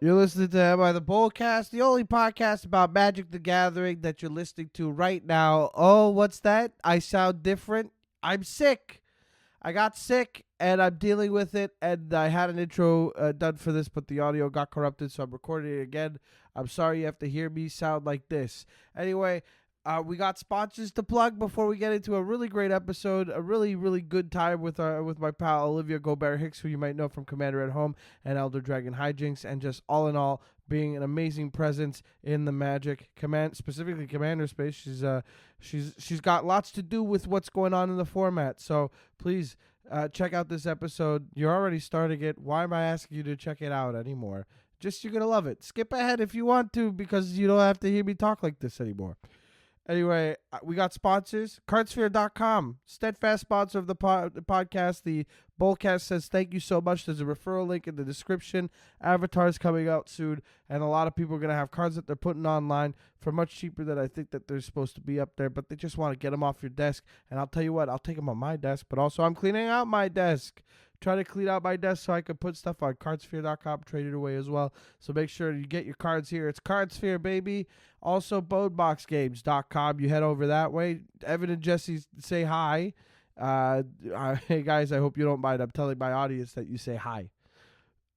You're listening to Am I the Bolcast, the only podcast about Magic the Gathering that you're listening to right now. Oh, what's that? I sound different. I'm sick. I got sick and I'm dealing with it. And I had an intro done for this, but the audio got corrupted, so I'm recording it again. I'm sorry you have to hear me sound like this. Anyway, we got sponsors to plug before we get into a really great episode, a really, really good time with my pal Olivia Gobert-Hicks, who you might know from Commander at Home and Elder Dragon Hijinks, and just all in all being an amazing presence in the Magic specifically Commander space. She's got lots to do with what's going on in the format. So please check out this episode. You're already starting it. Why am I asking you to check it out anymore? Just you're gonna love it. Skip ahead if you want to, because you don't have to hear me talk like this anymore. Anyway, we got sponsors. Cardsphere.com, steadfast sponsor of the podcast. The Bolcast says thank you so much. There's a referral link in the description. Avatar's coming out soon, and a lot of people are going to have cards that they're putting online for much cheaper than I think that they're supposed to be up there, but they just want to get them off your desk. And I'll tell you what, I'll take them on my desk, but also I'm cleaning out my desk. Try to clean out my desk so I can put stuff on cardsphere.com, trade it away as well. So make sure you get your cards here. It's Cardsphere, baby. Also, boneboxgames.com. You head over that way. Evan and Jesse say hi. Hey, guys, I hope you don't mind. I'm telling my audience that you say hi.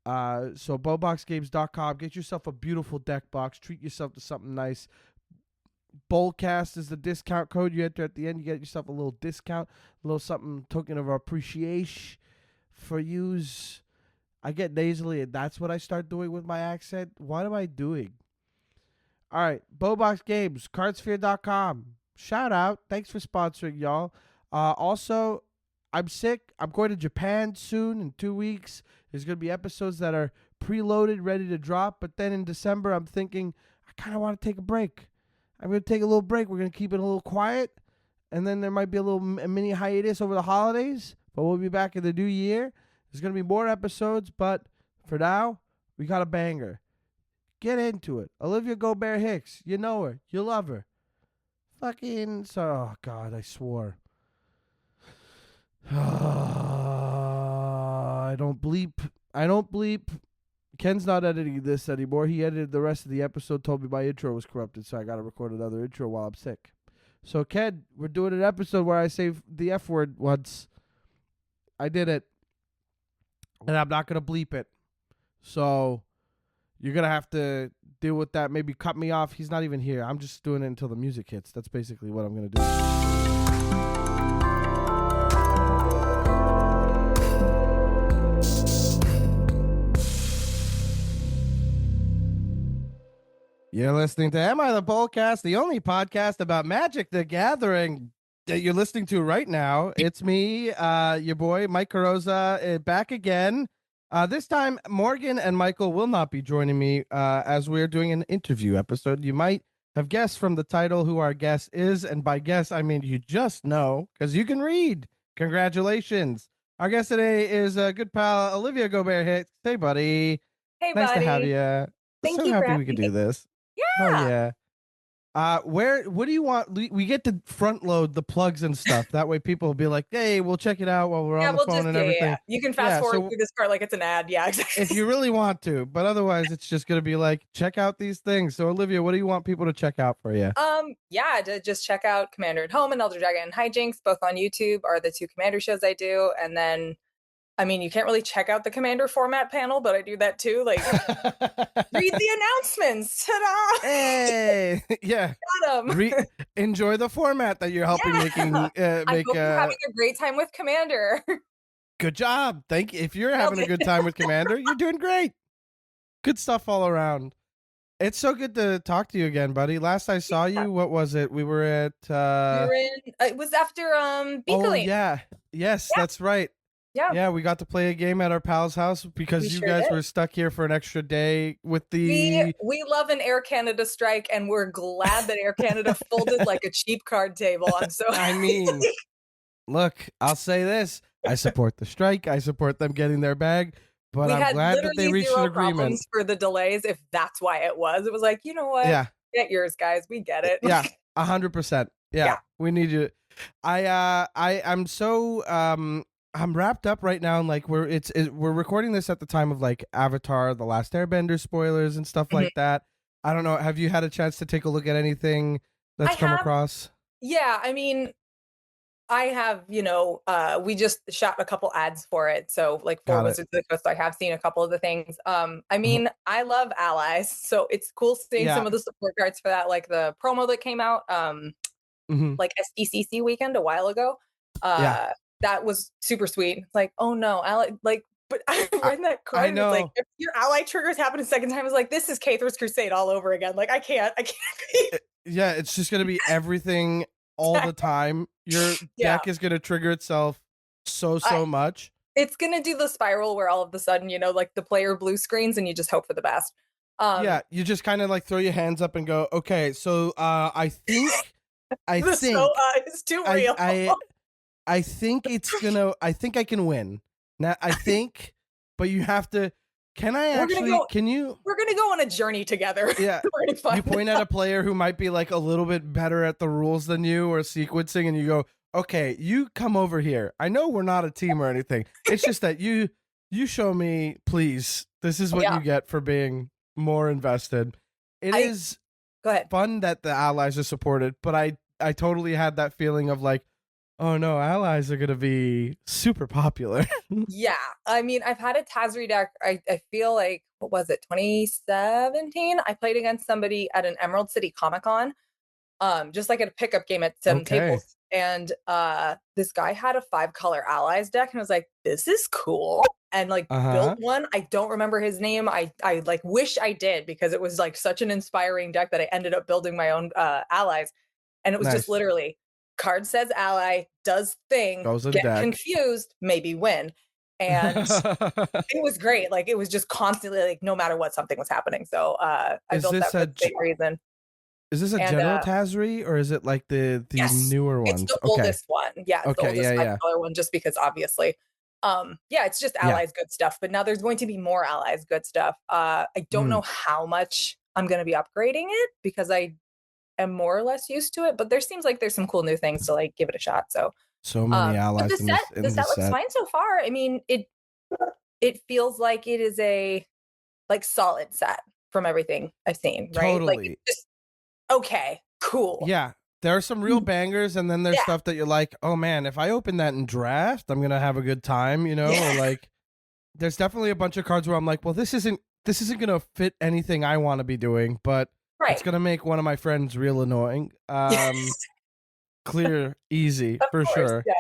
So boneboxgames.com. Get yourself a beautiful deck box. Treat yourself to something nice. Bolcast is the discount code you enter at the end. You get yourself a little discount, a little something token of appreciation for yous. I get nasally, and that's what I start doing with my accent. What am I doing? All right, Bowbox Games, cardsphere.com. Shout out. Thanks for sponsoring, y'all. Also, I'm sick. I'm going to Japan soon in 2 weeks. There's going to be episodes that are preloaded, ready to drop. But then in December, I'm thinking, I kind of want to take a break. I'm going to take a little break. We're going to keep it a little quiet. And then there might be a mini hiatus over the holidays. But we'll be back in the new year. There's going to be more episodes. But for now, we got a banger. Get into it. Olivia Gobert-Hicks. You know her. You love her. Oh, God, I swore. I don't bleep. Ken's not editing this anymore. He edited the rest of the episode, told me my intro was corrupted, so I got to record another intro while I'm sick. So, Ken, we're doing an episode where I say the F word once. I did it. And I'm not going to bleep it. So, you're going to have to deal with that. Maybe cut me off. He's not even here. I'm just doing it until the music hits. That's basically what I'm going to do. You're listening to Am I the Bolcast, the only podcast about Magic the Gathering that you're listening to right now. It's me, your boy, Mike Carosa, back again. This time, Morgan and Michael will not be joining me as we're doing an interview episode. You might have guessed from the title who our guest is, and by guess, I mean you just know, because you can read. Congratulations. Our guest today is a good pal, Olivia Gobert-Hicks. Hey, buddy. Hey, nice buddy. to have you. Thank so you happy for we could having do this. Yeah. Oh, yeah. What do you want? We get to front load the plugs and stuff. That way people will be like, hey, we'll check it out while we're on the phone and everything. Yeah. You can fast forward through this part like it's an ad. Yeah, exactly. If you really want to, but otherwise it's just going to be like, check out these things. So Olivia, what do you want people to check out for you? To just check out Commander at Home and Elder Dragon Hijinks, both on YouTube, are the two Commander shows I do. And then, I mean, you can't really check out the Commander format panel, but I do that too. Like, read the announcements. Ta-da! Hey, yeah. Got 'em. Enjoy the format that you're helping I hope you're having a great time with Commander. Good job. Thank you. If you're having a good time with Commander, you're doing great. Good stuff all around. It's so good to talk to you again, buddy. Last I saw you, what was it? We were at it was after Beakley. Oh yeah. Yes, yeah. That's right. Yeah, we got to play a game at our pal's house because you guys were stuck here for an extra day with the... We love an Air Canada strike, and we're glad that Air Canada folded like a cheap card table. I'm so I mean, look, I'll say this. I support the strike. I support them getting their bag, but I'm glad that they reached an agreement. For the delays, if that's why it was like, you know what? Yeah. Get yours, guys. We get it. Yeah, 100%. Yeah, we need you. I'm so I'm wrapped up right now, and like we're recording this at the time of like Avatar: The Last Airbender spoilers and stuff Mhm. like that. I don't know. Have you had a chance to take a look at anything I that's come have, across? yeah, I mean, I have, we just shot a couple ads for it. So like for Got it. Wizards of the Coast, I have seen a couple of the things. I Mhm. mean, I love allies, so it's cool seeing Yeah. some of the support cards for that, like the promo that came out, Hmm. like SDCC weekend a while ago. Yeah. That was super sweet. It's like, oh no, ally, like, but I I, read that I card and it's like, know. if your ally triggers happen a second time, it's like, this is Kather's Crusade all over again. Like, I can't be. Yeah, it's just gonna be everything all the time. Your Yeah. deck is gonna trigger itself I, so much. it's gonna do the spiral where all of a sudden, like the player blue screens and you just hope for the best. Yeah, you just kind of like throw your hands up and go, okay, so I This so think, is too I, real. I, I think I think I can win. Now, I think, but you have to, we're gonna go can you, we're gonna go on a journey together. yeah, We're gonna you find point at a player who might be like a little bit better at the rules than you or sequencing, and you go, okay, you come over here. I know we're not a team or anything. It's just that you show me, please. This is what yeah. you get for being more invested. It I is Go ahead. fun that the allies are supported, but I totally had that feeling of like, oh no, allies are gonna be super popular. Yeah. I mean, I've had a Tazri deck. I feel like, what was it, 2017? I played against somebody at an Emerald City Comic Con, just like at a pickup game at some Okay. tables. And this guy had a 5-color allies deck, and I was like, this is cool. And like Uh built huh. one. I don't remember his name. I like wish I did, because it was like such an inspiring deck that I ended up building my own allies. And it was just Nice. literally card says ally, does thing, Goes in get deck. confused, maybe win. And it was great. Like it was just constantly like no matter what, something was happening. So I is built that this for a the same reason. is this a And general Tazri or is it like the yes, newer it's ones? the Okay. oldest one. Yeah, it's the Okay. oldest Yeah. five Yeah. color one, just because obviously. Yeah, it's just Yeah. allies good stuff. But now there's going to be more allies good stuff. I don't Hmm. know how much I'm gonna be upgrading it, because I am more or less used to it, but there seems like there's some cool new things to like give it a shot. So So many but allies the in set this looks set. fine so far. I mean, it feels like it is a like solid set from everything I've seen, right? Like it's Totally. just okay, cool. Yeah. There are some real bangers, and then there's Yeah. stuff that you're like, oh man, if I open that in draft, I'm gonna have a good time, or Yeah. like there's definitely a bunch of cards where I'm like, well, this isn't gonna fit anything I want to be doing, but it's Right. gonna make one of my friends real annoying. Clear, easy Of for course. sure. Yeah.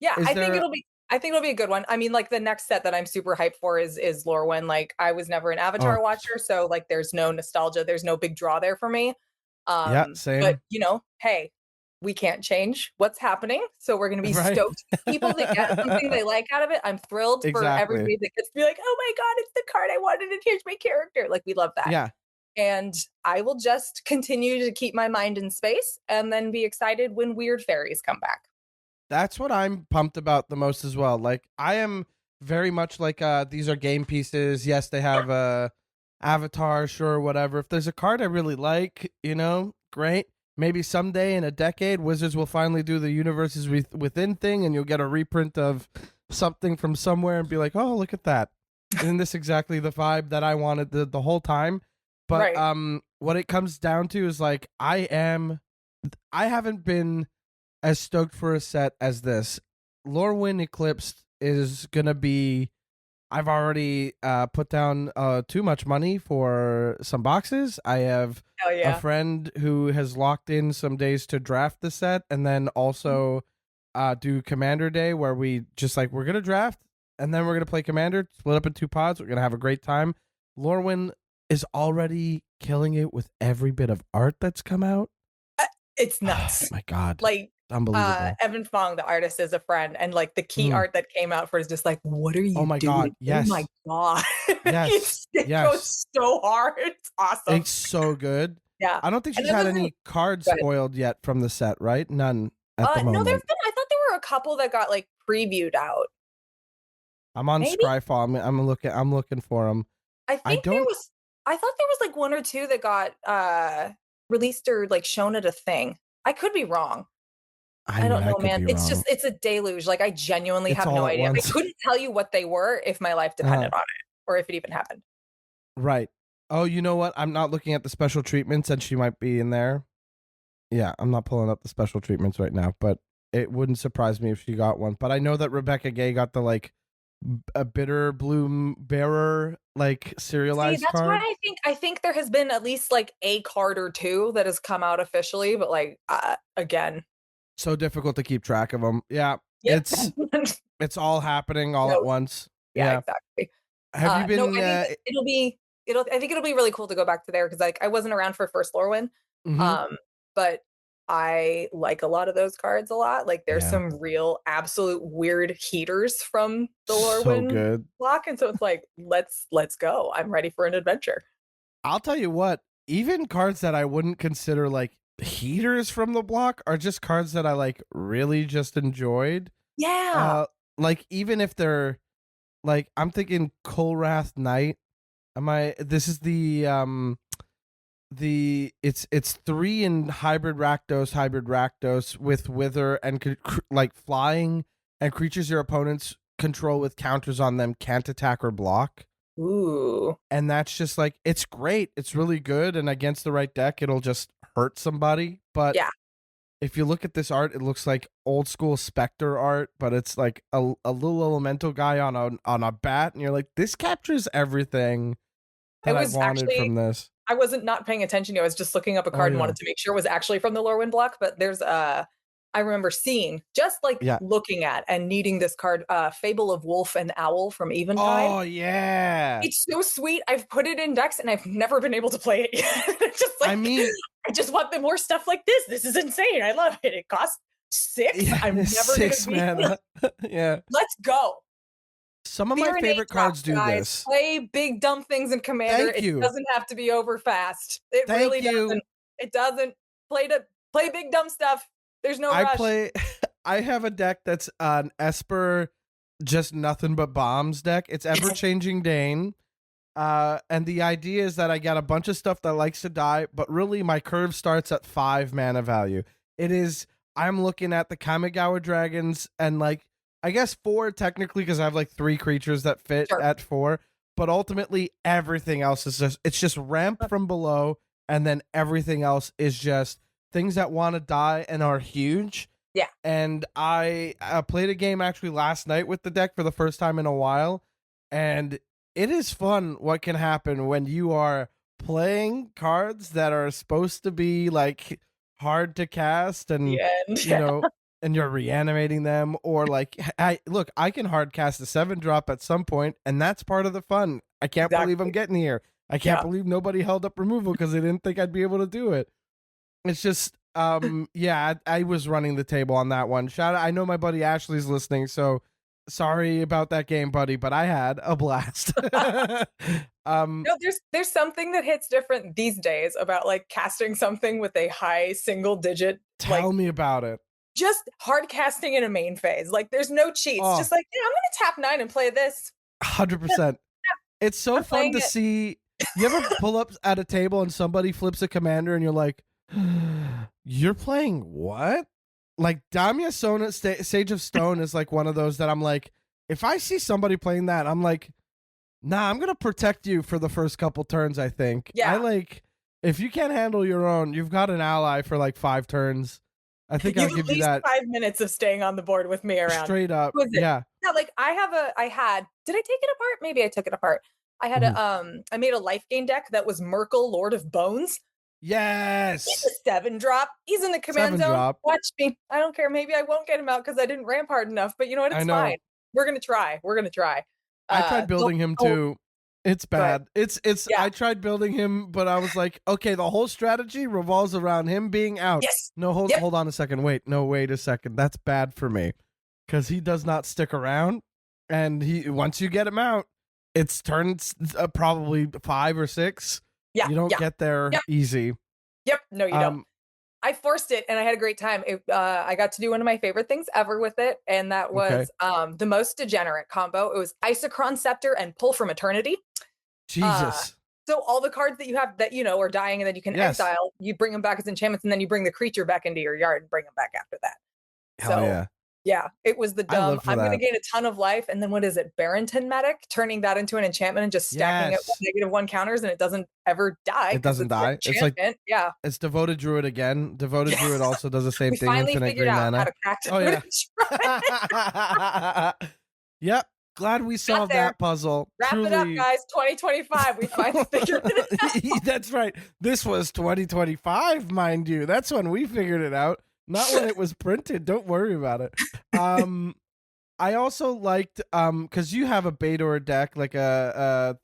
Yeah, Is there? I think it'll be a good one. I mean, like the next set that I'm super hyped for is Lorwyn. Like I was never an Oh, Avatar watcher, so like there's no nostalgia, there's no big draw there for me. yeah, But same. hey, we can't change what's happening. So we're gonna be Right. stoked for people that get something they like out of it. I'm thrilled for Exactly. everybody that gets to be like, oh my God, it's the card I wanted and here's my character. Like we love that. Yeah. And I will just continue to keep my mind in space and then be excited when weird fairies come back. That's what I'm pumped about the most as well. Like I am very much like these are game pieces. Yes, they have avatar, sure, whatever. If there's a card I really like, great. Maybe someday in a decade, Wizards will finally do the universes within thing, and you'll get a reprint of something from somewhere and be like, "Oh, look at that! Isn't this exactly the vibe that I wanted the whole time?" But Right. what it comes down to is like I haven't been as stoked for a set as this. Lorwyn Eclipsed is gonna be. I've already put down too much money for some boxes. I have Hell a yeah. friend who has locked in some days to draft the set, and then also do Commander Day, where we just like we're gonna draft, and then we're gonna play Commander, split up in 2 pods. We're gonna have a great time. Lorwyn is already killing it with every bit of art that's come out. It's Oh nuts. my god, Like unbelievable. Evan Fong, the artist, is a friend, and like the key Mm. art that came out for is just like, what are Oh you my doing? god, Oh my yes, God. yes, It yes. goes so hard. It's awesome. It's so good. Yeah. I don't think And she's that had doesn't any cards go ahead. spoiled yet from the set, right? None at the No, there's moment. been, I thought there were a couple that got like previewed out. I'm on Maybe? Scryfall. I'm looking for them. I I think don't. I thought there was like one or two that got released or like shown at a thing. I could be wrong. I I mean, don't I know, could man. be It's wrong. just it's a deluge. Like I genuinely It's have no all at idea. I once. couldn't tell you what they were if my life Uh, depended on it or if it even happened. right. Oh, you know what? I'm not looking at the special treatments, and she might be in there. Yeah, I'm not pulling up the special treatments right now, but it wouldn't surprise me if she got one. But I know that Rebecca Gay got the like a bitter bloom bearer like See, serialized that's why card. I think there has been at least like a card or two that has come out officially, but like again, So difficult to keep track of them. Yeah, yep. it's all happening all at No, once. yeah, Yeah. exactly. Have you No, been? I think that I think it'll be really cool to go back to there because like I wasn't around for first Lorwyn, Mhm. um, but I like a lot of those cards a lot. Like there's Yeah. some real absolute weird heaters from the So Lorwyn good. block, and so it's like let's go. I'm ready for an adventure. I'll tell you what. Even cards that I wouldn't consider like heaters from the block are just cards that I like really just enjoyed. Yeah. Uh, like even if they're like I'm thinking Kolrath Knight. Am I? This is the it's 3 in hybrid Rakdos with Wither and like flying, and creatures your opponents control with counters on them can't attack or block. Ooh. And that's just like it's great. It's really good, and against the right deck, it'll just hurt somebody. But Yeah. if you look at this art, it looks like old school Spectre art, but it's like a little elemental guy on a bat, and you're like, this captures everything I that I was wanted actually from this. I wasn't not paying attention. I was just looking up a Oh card and yeah, wanted to make sure it was actually from the Lorwyn block. But there's I remember seeing just like yeah. looking at and needing this card, Fable of Wolf and Owl from Eventide. Oh yeah. It's so sweet. I've put it in decks and I've never been able to play it yet. It's just I like mean, I just want the more stuff like this. This is insane. I love it. It costs 6. yeah, I'm it's never gonna 6 be mana. Yeah. let's go. Some of my Fear and favorite drops, cards do guys. this. Play big dumb things in Commander. Thank It you. doesn't have to be over fast. It Thank really you. doesn't. It doesn't. Play big dumb stuff. There's no I rush. play I have a deck that's an Esper just nothing but bombs deck. It's ever changing Dane. And the idea is that I got a bunch of stuff that likes to die, but really my curve starts at 5 mana value. It is I'm looking at the Kamigawa dragons and like I guess 4 technically because I have like 3 creatures that fit Sure. at 4, but ultimately everything else is just it's just ramp from below, and then everything else is just things that want to die and are huge. Yeah. And I played a game actually last night with the deck for the first time in a while, and it is fun what can happen when you are playing cards that are supposed to be like hard to cast, and The end. you know, and you're reanimating them, or like I can hard cast a 7-drop at some point, and that's part of the fun. I can't believe I'm Exactly. getting here. I can't Yeah. believe nobody held up removal because they didn't think I'd be able to do it. It's just yeah, I was running the table on that one. Shout out, I know my buddy Ashley's listening, so sorry about that game, buddy, but I had a blast. No, there's something that hits different these days about like casting something with a high single digit, like Tell me about it. just hard casting in a main phase. Like there's no cheats. Oh, Just like, yeah, I'm gonna tap 9 and play this. 100%. It's so I'm fun playing to it. see. You ever pull up at a table and somebody flips a commander and you're like, you're playing what? Like Damia Sona, Sage of Stone is like one of those that I'm like, if I see somebody playing that, I'm like, nah, I'm gonna protect you for the first couple turns. I think I Yeah. like if you can't handle your own, you've got an ally for like 5 turns. I think You I'll have at give you least that 5 minutes of staying on the board with me around. straight up. Who is it? Yeah. Yeah, like I had, did I take it apart? Maybe I took it apart. I had Mhm. I made a life gain deck that was Merkel, Lord of Bones. He's Yes. a 7-drop. He's in the command zone. 7-drop. Watch me. I don't care. Maybe I won't get him out because I didn't ramp hard enough. But you know what? I It's know. fine. We're gonna try. We're gonna try. I tried building him Oh, too. It's go ahead. bad. It's Yeah. I tried building him, but I was like, okay, the whole strategy revolves around him being out. Yes. No, hold Yep. hold on a second. Wait a second. That's bad for me. Because he does not stick around. And he once you get him out, it's turns probably 5 or 6. Yeah. You don't Yeah. get there Yep. easy. Yep. No, you don't. Um I forced it and I had a great time. I got to do one of my favorite things ever with it, and that okay. was the most degenerate combo. It was Isochron Scepter and Pull from Eternity. Uh, Jesus. so all the cards that you have that you know are dying and then you can Yes. exile, you bring them back as enchantments, and then you bring the creature back into your yard and bring them back after that. Hell So yeah. yeah, it was the I dumb, live for I'm going to that. gain a ton of life. And then what is it? Barrington Medic, turning that into an enchantment and just stacking it with Yes. -1 counters and it doesn't ever die It because doesn't it's an die. It's like, enchantment. Yeah. it's Devoted Druid again. Devoted Druid Yes. also does the same We thing, finally infinite figured green out how mana. to crack Oh, yeah. Devoted Yep. Glad we Got solved there. that puzzle. Wrap it up, Truly. guys. 2025. We finally figured it out. That's right. This was 2025, mind you. That's when we figured it out, not when it was printed. Don't worry about it. I also liked because you have a Bator deck, like God,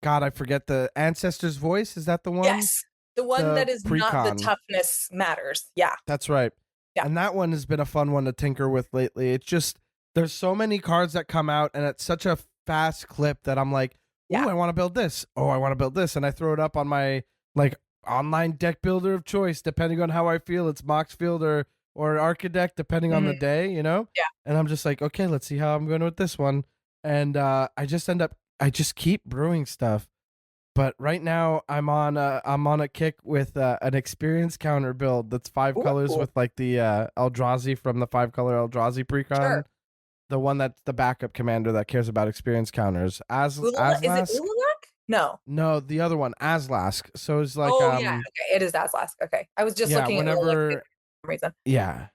I forget the Ancestor's Voice. Is that the one? Yes. The one The that is not the precon. toughness matters. Yeah. That's right. Yeah. And that one has been a fun one to tinker with lately. It's just there's so many cards that come out and it's such a fast clip that I'm like, ooh, Yeah. I want to build this. Oh, I want to build this. And I throw it up on my like online deck builder of choice, depending on how I feel. It's Moxfield or Archidect, depending on the day, you know? Yeah. And I'm just like, okay, let's see how I'm going with this one. And I just keep brewing stuff. But right now I'm on a kick with an experience counter build that's 5 colors with like the Eldrazi from the 5-color Eldrazi precon. Sure. The one that's the backup commander that cares about experience counters. Is it Ululak? No, the other one, Aslask. So it's like yeah, okay, it is Aslask. Okay, I was just looking at Ululak for some reason. Yeah,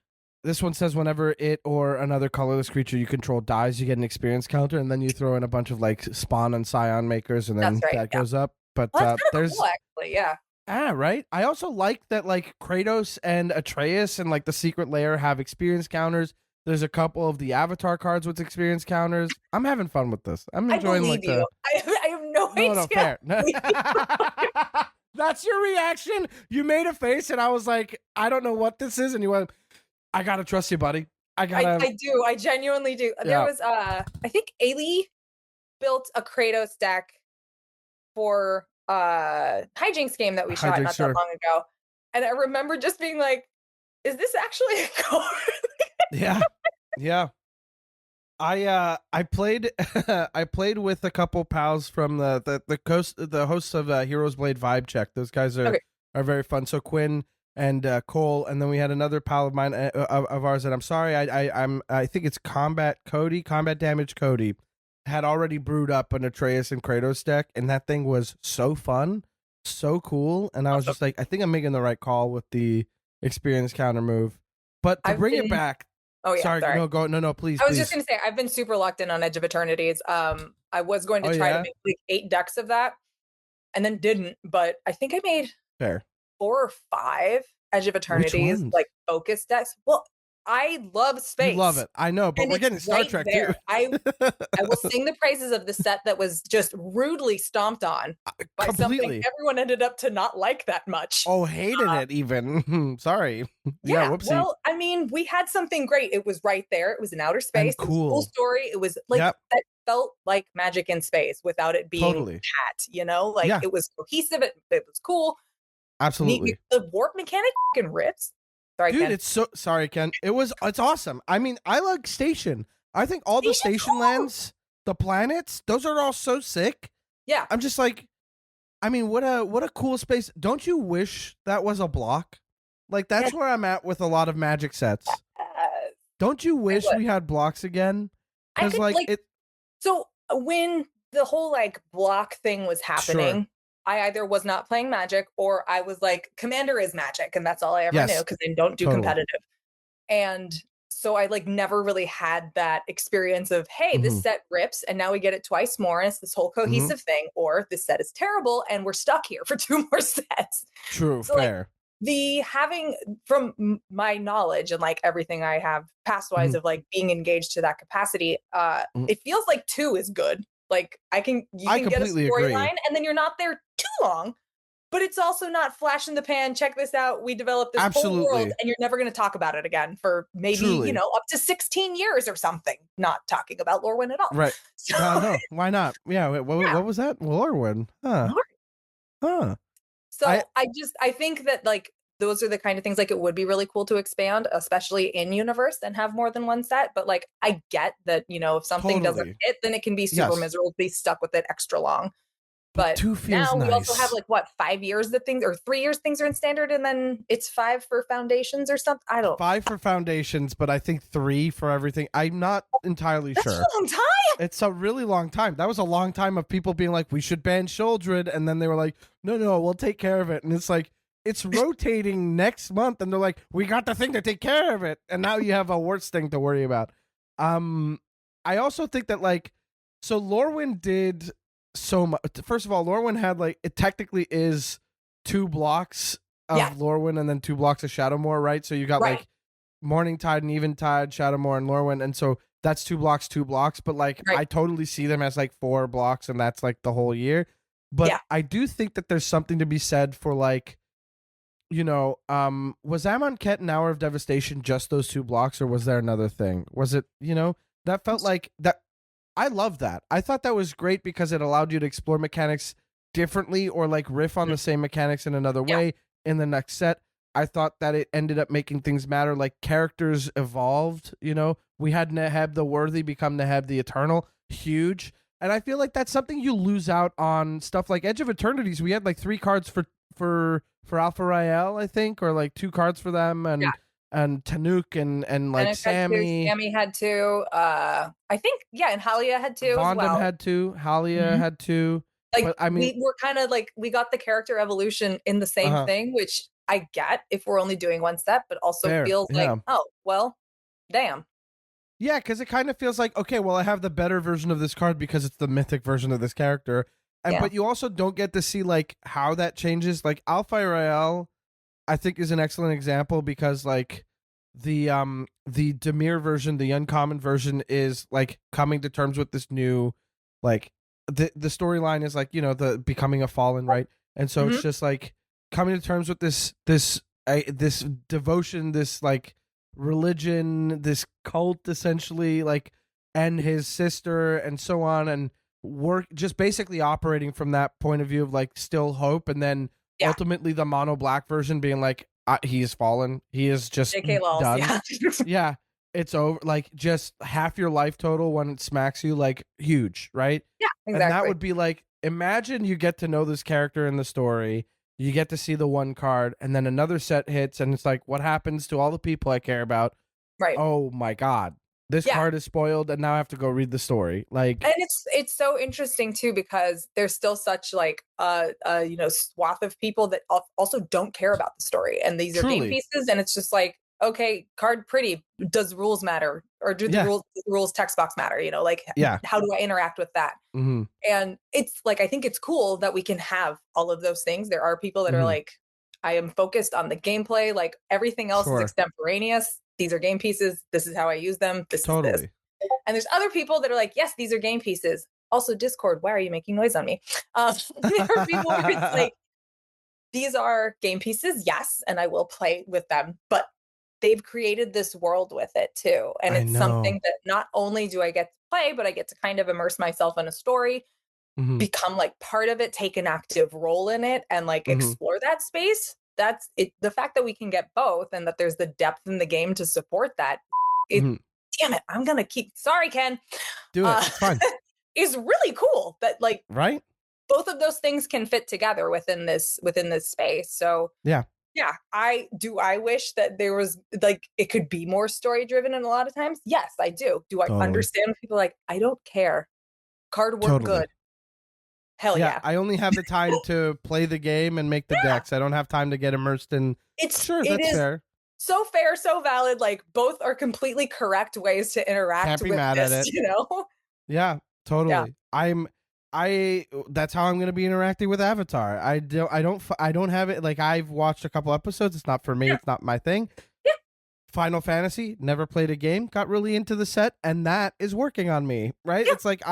this one says whenever it or another colorless creature you control dies, you get an experience counter, and then you throw in a bunch of like spawn and scion makers, and then that goes up. But that's there's cool, actually, yeah. Right. I also like that like Kratos and Atreus and like the Secret Lair have experience counters. There's a couple of the Avatar cards with experience counters. I'm having fun with this. I'm enjoying I have no idea. No, fair. That's your reaction. You made a face, and I was like, I don't know what this is, and you went, I gotta trust you, buddy. I do. I genuinely do. Yeah. There was I think Ailey built a Kratos deck for Hijinks game that we shot not that long ago. And I remember just being like, is this actually a card? Yeah. I played I played with a couple pals from the hosts of Heroes Blade Vibe Check. Those guys are very fun. So Quinn and Cole, and then we had another pal of mine of ours. And I'm sorry, I think it's Combat Damage Cody had already brewed up an Atreus and Kratos deck, and that thing was so fun, so cool. And I was just like, I think I'm making the right call with the experience counter move. But to bring it back. Oh yeah, sorry. No, please. I was just gonna say I've been super locked in on Edge of Eternities. I was going to try to make like 8 decks of that, and then didn't. But I think I made 4 or 5 Edge of Eternities like focus decks. Well, I love space. You love it, I know, but we're getting Star Trek too. I will sing the praises of the set that was just rudely stomped on by something everyone ended up to not like that much. Oh, hated it even. Sorry. Yeah, whoopsie. Well, I mean, we had something great. It was right there. It was in outer space. And cool. It was a cool story. It was like that felt like Magic in space without it being pat, you know? Like it was cohesive. It was cool. Absolutely. The warp mechanic fucking rips. Sorry, dude, Ken. it's so sorry, Ken. It's awesome. I mean, I like Station. I think all the Station lands, the planets, those are all so sick. Yeah. I'm just like, I mean, what a cool space. Don't you wish that was a block? Like that's where I'm at with a lot of Magic sets. Don't you wish we had blocks again? Because So when the whole like block thing was happening, I either was not playing Magic or I was like, Commander is Magic, and that's all I ever knew because I don't do competitive. And so I like never really had that experience of, hey, this set rips and now we get it twice more and it's this whole cohesive thing, or this set is terrible and we're stuck here for 2 more sets. True, so, fair. Like, having from my knowledge and like everything I have past wise of like being engaged to that capacity, it feels like 2 is good. Like you can get a storyline and then you're not there too long, but it's also not flash in the pan. Check this out. We developed this whole world and you're never going to talk about it again for maybe, up to 16 years or something. Not talking about Lorwyn at all. Right. So, no, why not? Yeah. What was that? Lorwyn. Huh. So I think that like, those are the kind of things like it would be really cool to expand, especially in universe and have more than one set. But like, I get that, if something doesn't hit, then it can be super miserable to be stuck with it extra long. But 2 now feels we also have nice. like what 5 years that things or 3 years things are in standard, and then it's 5 for foundations or something. I don't. 5 for foundations, but I think 3 for everything. I'm not entirely That's sure. a long time. It's a really long time. That was a long time of people being like, we should ban children. And then they were like, no, we'll take care of it. And it's like, it's rotating next month. And they're like, we got the thing to take care of it. And now you have a worse thing to worry about. I also think that like, so Lorwyn did so much. First of all, Lorwyn had like, it technically is 2 blocks of Lorwyn and then 2 blocks of Shadowmoor, right? So you got like Morningtide and Eventide, Shadowmoor and Lorwyn. And so that's 2 blocks, but like I totally see them as like 4 blocks and that's like the whole year. But I do think that there's something to be said for like, you know, was Amonkhet and Hour of Devastation just those 2 blocks, or was there another thing? Was it, you know, that felt like that. I love that. I thought that was great because it allowed you to explore mechanics differently or like riff on the same mechanics in another way in the next set. I thought that it ended up making things matter. Like characters evolved, you know, we had Neheb the Worthy become Neheb the Eternal, huge. And I feel like that's something you lose out on stuff like Edge of Eternities. We had like 3 cards for Alpha Rael, I think, or like 2 cards for them, and Tanuk and like Tanuk Sammy. Sammy had 2. I think and Halia had 2 Vondam as well. had 2. Halia had 2. Like but, I mean, we're kind of like we got the character evolution in the same thing, which I get if we're only doing 1 step, but also feels like, oh well, damn. Yeah, because it kind of feels like, okay, well, I have the better version of this card because it's the mythic version of this character. And but you also don't get to see like how that changes. Like Alpha Rael, I think is an excellent example because like the Dimir version, the uncommon version, is like coming to terms with this new like the storyline is like, you know, the becoming a fallen, right? And so it's just like coming to terms with this devotion, this like religion, this cult essentially, like, and his sister and so on, and work just basically operating from that point of view of like still hope, and then ultimately the mono black version being like he is fallen, he is just done. Yeah, it's over, like just half your life total when it smacks you, like huge, right? Yeah, exactly. And that would be like, imagine you get to know this character in the story, you get to see the 1 card, and then another set hits, and it's like, what happens to all the people I care about? Right. Oh my god, this card is spoiled, and now I have to go read the story. Like, and it's so interesting too because there's still such like you know, swath of people that also don't care about the story, and these are game pieces, and it's just like, okay, card pretty, does rules matter, or do the rules text box matter, you know, like how do I interact with that? And it's like, I think it's cool that we can have all of those things. There are people that are like, I am focused on the gameplay, like everything else is extemporaneous, these are game pieces, this is how I use them, this is this. And there's other people that are like, yes, these are game pieces. Also, Discord, why are you making noise on me? There are people where it's like, these are game pieces, yes, and I will play with them, but they've created this world with it too. And it's something that not only do I get to play, but I get to kind of immerse myself in a story, become like part of it, take an active role in it, and like explore that space. That's it. The fact that we can get both and that there's the depth in the game to support that. Damn it, I'm gonna keep. Sorry, Ken. Do it. It's fine. Is really cool that like both of those things can fit together within this space. So yeah, I wish that there was like, it could be more story driven, and a lot of times, yes, I do. Do I understand people like, I don't care, card work good. Hell yeah. I only have the time to play the game and make the decks. I don't have time to get immersed in. That's fair. So fair, so valid. Like both are completely correct ways to interact. Can't be with mad this, at it. You know? Yeah, totally. Yeah. That's how I'm going to be interacting with Avatar. I don't have it. Like, I've watched a couple episodes. It's not for me. It's not my thing. Final Fantasy, never played a game, got really into the set, and that is working on me, right? It's like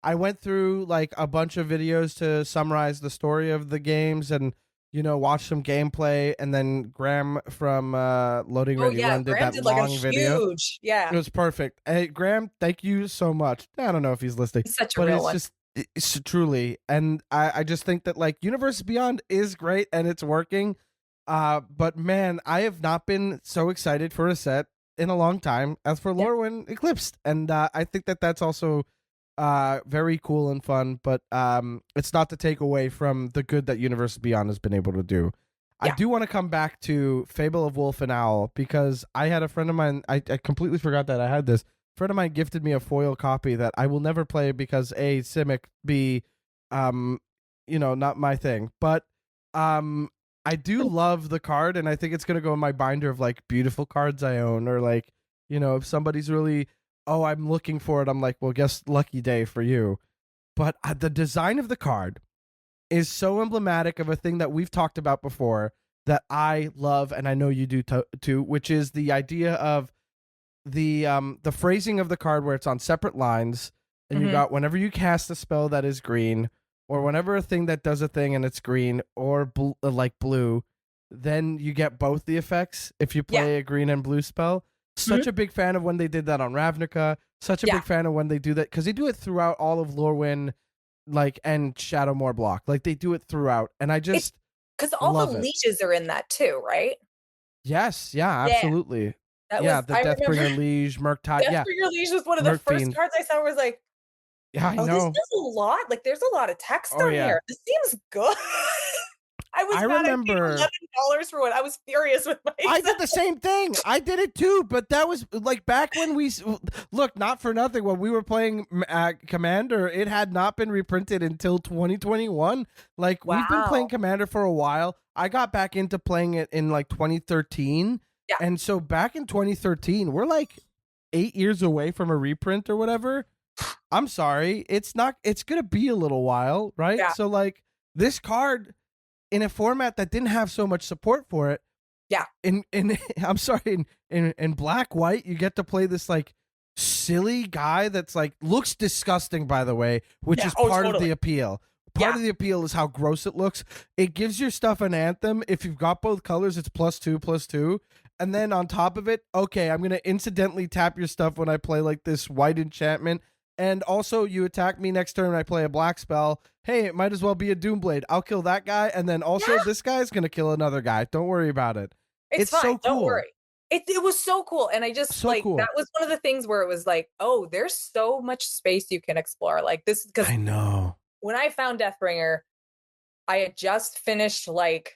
I went through like a bunch of videos to summarize the story of the games and, you know, watch some gameplay, and then Graham from Loading Ready Run did that long video. It was perfect. Hey, Graham, thank you so much. I don't know if he's listening. He's such a real one. It's truly, and I just think that like Universe Beyond is great and it's working. But man, I have not been so excited for a set in a long time as for Lorwyn Eclipsed, and I think that that's also Very cool and fun, but it's not to take away from the good that Universe Beyond has been able to do. I Yeah. do want to come back to Fable of Wolf and Owl because I had a friend of mine. I completely forgot that I had this. A friend of mine gifted me a foil copy that I will never play because A, Simic, B, not my thing. But I do love the card, and I think it's gonna go in my binder of like beautiful cards I own, or like, if somebody's really, oh, I'm looking for it, I'm like, well, guess lucky day for you. But the design of the card is so emblematic of a thing that we've talked about before that I love, and I know you do too, which is the idea of the phrasing of the card where it's on separate lines, and you got whenever you cast a spell that is green, or whenever a thing that does a thing and it's green or like blue, then you get both the effects if you play a green and blue spell. Such a big fan of when they did that on Ravnica. Such a big fan of when they do that, because they do it throughout all of Lorwyn, like, and Shadowmoor block. Like, they do it throughout, and I just because all love the it. Lieges are in that too, right? Yes, yeah, absolutely. That Yeah, was, the I Deathbringer remember Liege, Murktide. Yeah, Deathbringer Liege was one of the Murk first Fiend. cards I saw where I was like, Yeah, I oh, this know. does a lot. Like, there's a lot of text Oh, on yeah. here. This seems good. I was mad remember- I paid $11 for it. I was furious with myself. I did the same thing. I did it too, but that was like back when we look, not for nothing, when we were playing Commander, it had not been reprinted until 2021. Like, we've been playing Commander for a while. I got back into playing it in like 2013. Yeah. And so back in 2013, we're like 8 years away from a reprint or whatever. I'm sorry. It's going to be a little while, right? Yeah. So like this card in a format that didn't have so much support for it. Yeah. In I'm sorry, in black white, you get to play this like silly guy that's like looks disgusting, by the way, which is part of the appeal. Part of the appeal is how gross it looks. It gives your stuff an anthem. If you've got both colors, it's +2/+2. And then on top of it, okay, I'm gonna incidentally tap your stuff when I play like this white enchantment. And also, you attack me next turn and I play a black spell. Hey, it might as well be a Doomblade. I'll kill that guy, and then also this guy's gonna kill another guy. Don't worry about it. It's fine. So cool. Don't worry. It was so cool, and I just cool. That was one of the things where it was like, oh, there's so much space you can explore. Like this, because I know when I found Deathbringer, I had just finished like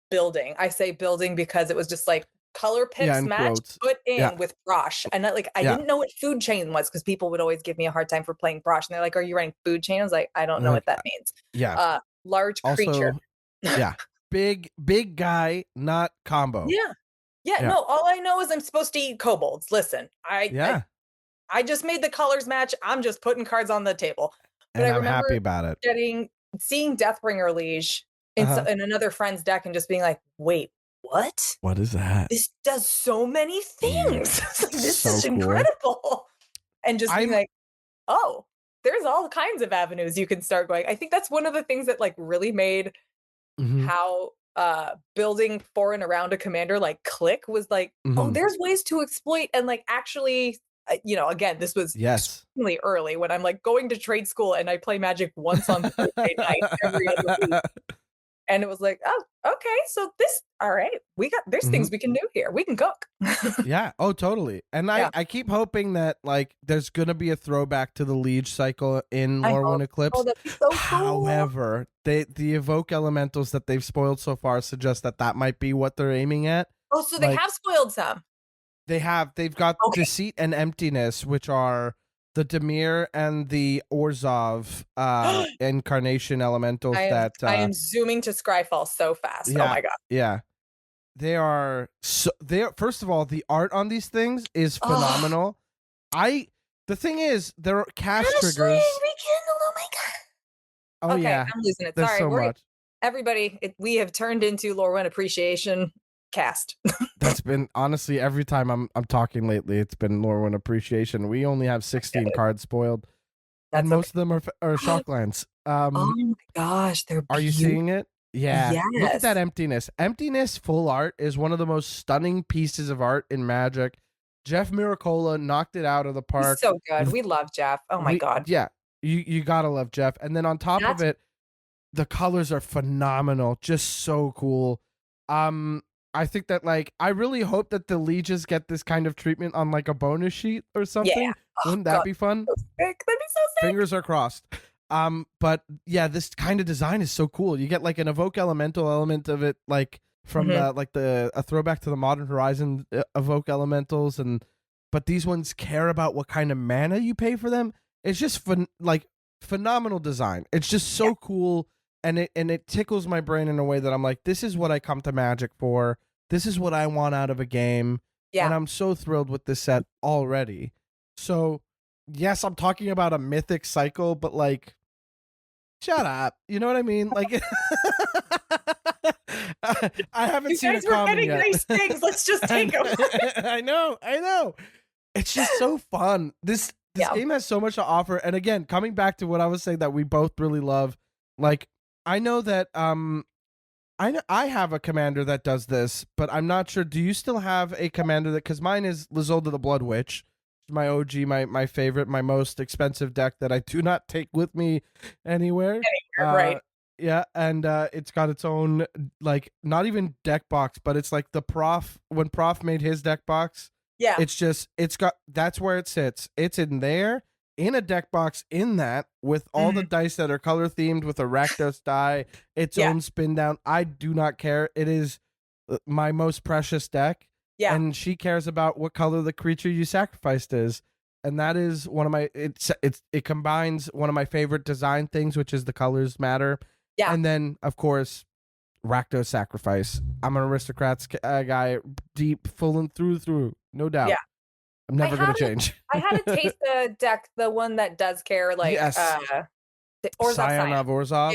building. I say building because it was just like color picks matched, put in with Brosh. And I didn't know what food chain was, because people would always give me a hard time for playing Brosh. And they're like, are you running food chain? I was like, I don't know what that means. Yeah. Large creature. Yeah. Big guy, not combo. Yeah. No, all I know is I'm supposed to eat kobolds. Listen, I just made the colors match. I'm just putting cards on the table. But and I remember happy about it. Seeing Deathbringer Liege in another friend's deck and just being like, wait, what? What is that? This does so many things. This so is cool. incredible. And just being like, oh, there's all kinds of avenues you can start going. I think that's one of the things that like really made how building for and around a commander like click, was like, oh, there's ways to exploit and like actually, again, this was extremely early when I'm like going to trade school and I play Magic once on Thursday night every other week. And it was like, oh, okay, so all right, there's things we can do here. We can cook. Yeah. Oh, totally. And I keep hoping that like there's gonna be a throwback to the Liege cycle in Lorwyn Eclipse. Oh, that'd be so cool. However, the evoke elementals that they've spoiled so far suggest that might be what they're aiming at. Oh, so they have spoiled some. They've got Deceit and Emptiness, which are the Dimir and the Orzhov incarnation elementals. I am zooming to Scryfall so fast. Yeah, oh my god. Yeah. They are first of all, the art on these things is phenomenal. The thing is, there are cast triggers. Rekindle, oh my god. Oh yeah. I'm losing it. There's Sorry. so much. Everybody, we have turned into Lorwyn appreciation cast. That's been honestly every time I'm talking lately, it's been Lorwyn appreciation. We only have 16 cards spoiled. And most of them are Shocklands. Oh my gosh, they're beautiful. Are you seeing it? Yeah. Yes. Look at that Emptiness. Emptiness full art is one of the most stunning pieces of art in Magic. Jeff Miracola knocked it out of the park. He's so good. We love Jeff. Oh my god. Yeah. You gotta love Jeff. And then on top of it, the colors are phenomenal. Just so cool. I think that like I really hope that the Lieges get this kind of treatment on like a bonus sheet or Yeah. something. Oh, Wouldn't that God, be fun? so sick. That'd be so sick. Fingers are crossed. But yeah, this kind of design is so cool. You get like an evoke elemental element of it, like from the a throwback to the Modern Horizon evoke elementals, but these ones care about what kind of mana you pay for them. It's just phenomenal design. It's just so cool, and it tickles my brain in a way that I'm like, this is what I come to Magic for. This is what I want out of a game. Yeah. And I'm so thrilled with this set already. So yes, I'm talking about a mythic cycle, but like, shut up. You know what I mean? Like, I haven't You seen guys a were common getting yet. nice things. Let's just take them. I know. It's just so fun. This game has so much to offer. And again, coming back to what I was saying that we both really love, like I know that I have a commander that does this, but I'm not sure. Do you still have a commander that? Because mine is Lizolda the Blood Witch, my OG, my favorite, my most expensive deck that I do not take with me anywhere. Right. Yeah, and it's got its own like not even deck box, but it's like the Prof when Prof made his deck box. Yeah. It's got that's where it sits. It's in there in a deck box in that with all the dice that are color themed with a Rakdos die, its own spin down. I do not care. It is my most precious deck. Yeah. And she cares about what color the creature you sacrificed is. And that is one of my it combines one of my favorite design things, which is the colors matter. Yeah. And then of course Rakdos sacrifice. I'm an aristocrats guy, deep, full and through, no doubt. Yeah. I'm never going to change. I had a Teysa deck, the one that does care, like Scion of Orzhov.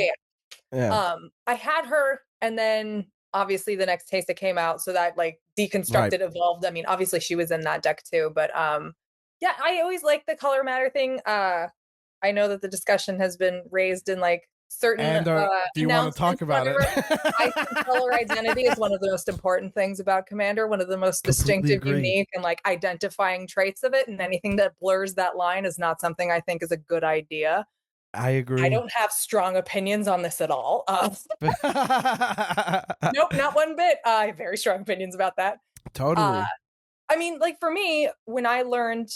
Yeah. I had her, and then obviously the next Teysa came out, so that like deconstructed, evolved. I mean, obviously she was in that deck too, but yeah, I always like the color matter thing. I know that the discussion has been raised in like certain and do you want to talk about it? I think color identity is one of the most important things about Commander, one of the most distinctive, unique, and like identifying traits of it, and anything that blurs that line is not something I think is a good idea. I agree. I don't have strong opinions on this at all. Nope, not one bit. I have very strong opinions about that. Totally. I mean, like for me, when I learned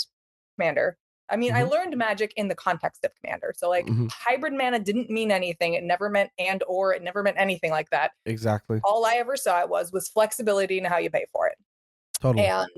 Commander, I mean, I learned Magic in the context of Commander. So like hybrid mana didn't mean anything. It never meant it never meant anything like that. Exactly. All I ever saw it was flexibility and how you pay for it. Totally. And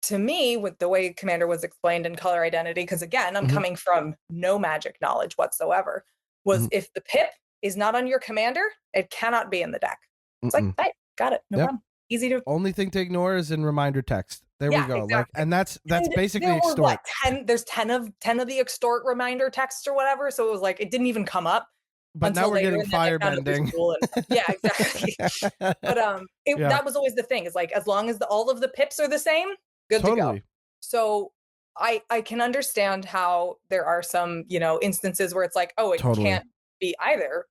to me, with the way Commander was explained in color identity, because again, I'm coming from no Magic knowledge whatsoever, was if the pip is not on your commander, it cannot be in the deck. It's like, hey, got it. No problem. Easy to. Only thing to ignore is in reminder text. There we go. Exactly. Like, and that's basically extort. What, 10? There's 10 of the extort reminder texts or whatever. So it was like it didn't even come up. But now we're getting firebending. Cool yeah, exactly. But that was always the thing. Is like as long as all of the pips are the same, good to go. So I can understand how there are some instances where it's like, oh, it can't be either.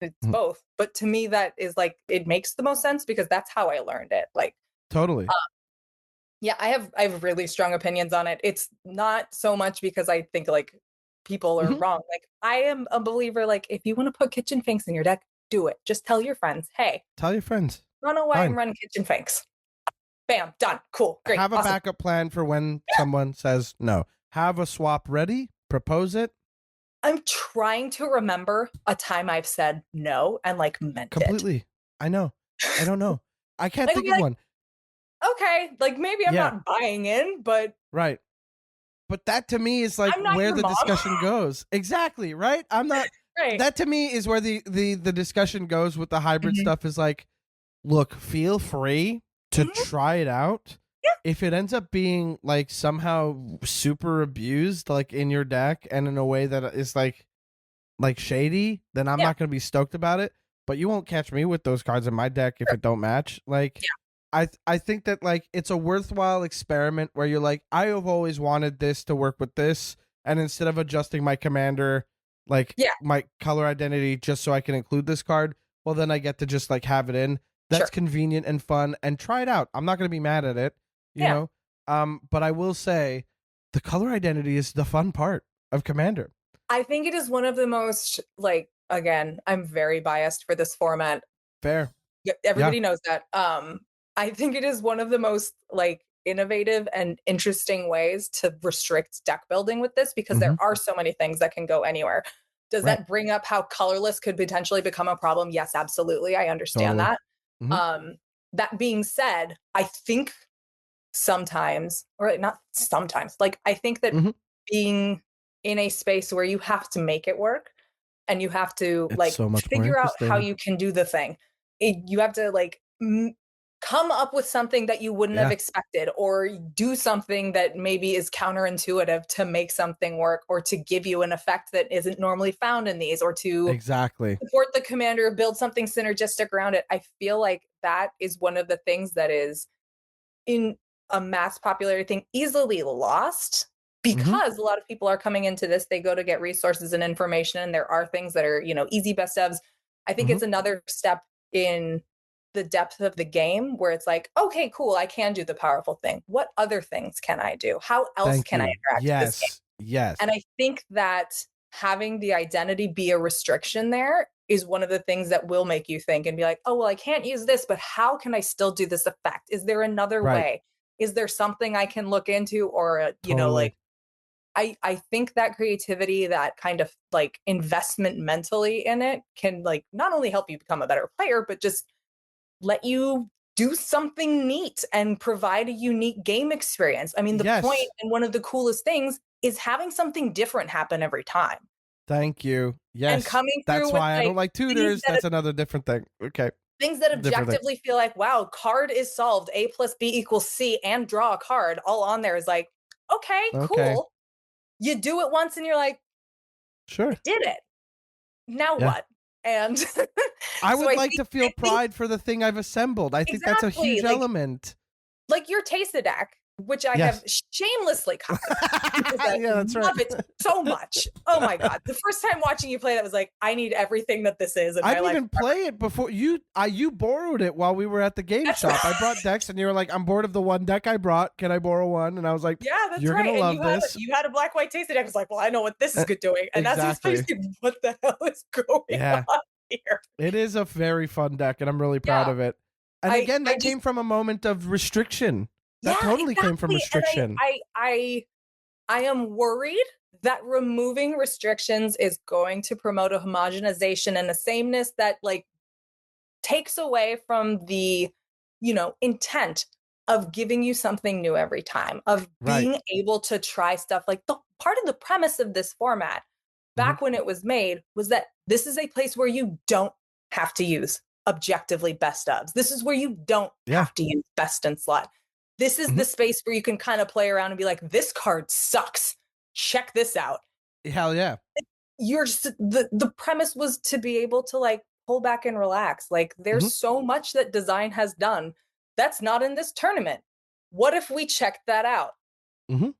It's both. But to me, that is like it makes the most sense because that's how I learned it. Like totally. Yeah, I have really strong opinions on it. It's not so much because I think like people are wrong. Like I am a believer. Like if you want to put Kitchen Finks in your deck, do it. Just tell your friends, hey. Tell your friends. Run away and run Kitchen Finks. Bam, done. Cool, great. Have a backup plan for when someone says no. Have a swap ready. Propose it. I'm trying to remember a time I've said no and like meant completely. It. I know. I don't know. I can't think of one. Okay, like maybe I'm not buying in, but right. But that to me is like where the discussion goes. Exactly, right? I'm not right. That to me is where the discussion goes with the hybrid stuff is like, look, feel free to try it out. Yeah. If it ends up being like somehow super abused like in your deck and in a way that is like shady, then I'm not going to be stoked about it, but you won't catch me with those cards in my deck if it don't match. Like I think that like it's a worthwhile experiment where you're like, I have always wanted this to work with this, and instead of adjusting my commander like my color identity just so I can include this card, well then I get to just like have it in. That's convenient and fun, and try it out. I'm not going to be mad at it, you know. But I will say the color identity is the fun part of Commander. I think it is one of the most, like, again, I'm very biased for this format. Fair. Everybody knows that. I think it is one of the most like innovative and interesting ways to restrict deck building with this, because there are so many things that can go anywhere. Does Right. that bring up how colorless could potentially become a problem? Yes, absolutely. I understand Totally. that. That being said, I think sometimes, or not sometimes, like I think that being in a space where you have to make it work and you have to It's like so much more figure out how interesting. you can do the thing. You have to like come up with something that you wouldn't have Yeah. expected, or do something that maybe is counterintuitive to make something work, or to give you an effect that isn't normally found in these, or to Exactly. support the commander, build something synergistic around it. I feel like that is one of the things that is in a mass popularity thing easily lost, because a lot of people are coming into this, they go to get resources and information, and there are things that are, easy best ofs. I think it's another step in the depth of the game where it's like, okay, cool, I can do the powerful thing. What other things can I do? How else Thank can I you. interact with this game? Yes. Yes. And I think that having the identity be a restriction there is one of the things that will make you think and be like, oh, well, I can't use this, but how can I still do this effect? Is there another Right. way? Is there something I can look into? Or, Totally. like, I think that creativity, that kind of like investment mentally in it, can like not only help you become a better player, but just let you do something neat and provide a unique game experience. I mean, the point Yes. and one of the coolest things is having something different happen every time. Thank you. And Yes. coming through That's with why I don't like like things tutors. that That's another different thing. Okay. Different thing. objectively feel like, wow, card is solved, A plus B equals C, and draw a card all on there is like, okay, Okay. cool. You do it once and you're like, I Sure. did it. Now Yeah. what? And I so would I like think, to feel pride for the thing I've assembled. I think that's a exactly huge element. like your Teysa deck, which I have Yes. shamelessly copied because I Yeah, that's right. love it so much. Oh my god! The first time watching you play that was like, I need everything that this is in I my didn't life. even play it before you. You borrowed it while we were at the game That's shop. I right. brought decks, and you were like, "I'm bored of the one deck I brought. Can I borrow one?" And I was like, Yeah, that's "You're gonna right. And love this." you had a black white Teysa deck. I was like, well, I know what this is good doing, and that's just Exactly. basically what the hell is going Yeah, on here. it is a very fun deck, and I'm really proud Yeah, of it. And again, I that just came from a moment of restriction. That yeah, totally came from exactly. And restriction. I am worried that removing restrictions is going to promote a homogenization and a sameness that like takes away from the, intent of giving you something new every time, of Right. being able to try stuff. Like the part of the premise of this format hmm back when it was made was that this is a place where you don't have to use objectively best ofs. This is where you don't Yeah. have to use best in slot. This is hmm the space where you can kind of play around and be like, this card sucks. Check this out. Hell yeah. You're just, the premise was to be able to like pull back and relax. Like there's hmm so much that design has done that's not in this tournament. What if we checked that out? hmm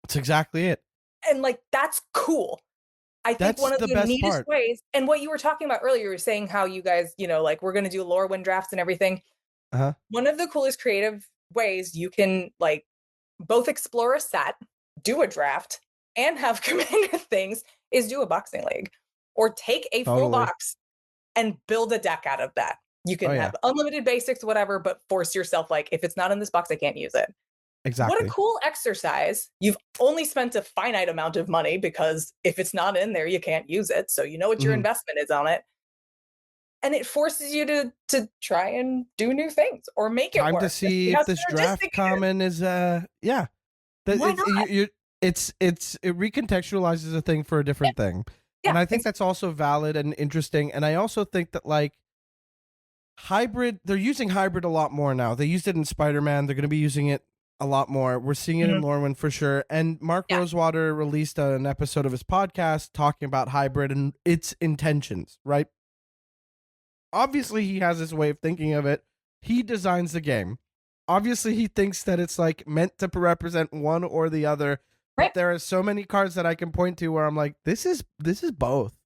That's exactly it. And like that's cool. I think That's one of the the best neatest part. ways, and what you were talking about earlier, you were saying how you guys, like we're going to do lore win drafts and everything. Uh-huh. One of the coolest creative ways you can like both explore a set, do a draft, and have commander things is do a boxing league, or take a full Totally. box and build a deck out of that. You Oh can yeah. have unlimited basics, whatever, but force yourself like, if it's not in this box, I can't use it. What a Exactly. cool exercise. You've only spent a finite amount of money because if it's not in there, you can't use it. So you know what your hmm investment is on it. And it forces you to try and do new things or make it Time work. to And see how if this synergistic draft it is. common is yeah. That Why not? it recontextualizes a thing for a different thing. And Yeah, I think that's also valid and interesting. And I also think that like hybrid, they're using hybrid a lot more now. They used it in Spider-Man. They're going to be using it a lot more. We're seeing it in Lorwyn for sure. And Mark Yeah. Rosewater released an episode of his podcast talking about hybrid and its intentions, right? Obviously, he has his way of thinking of it. He designs the game. Obviously, he thinks that it's like meant to represent one or the other. Right. But there are so many cards that I can point to where I'm like, this is both.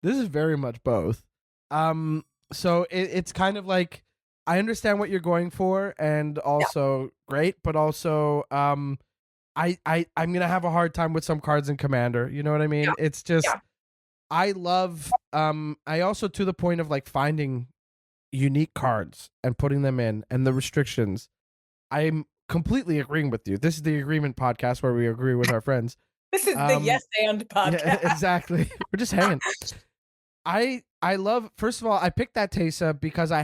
This is very much both. So it's kind of like I understand what you're going for, and also great, but also I'm gonna have a hard time with some cards in Commander. You know what I mean? Yeah. It's just Yeah. I love I also to the point of like finding unique cards and putting them in and the restrictions, I'm completely agreeing with you. This is the agreement podcast where we agree with our friends. This is the yes and podcast. Yeah, exactly. We're just hanging. I love, first of all, I picked that Teysa because I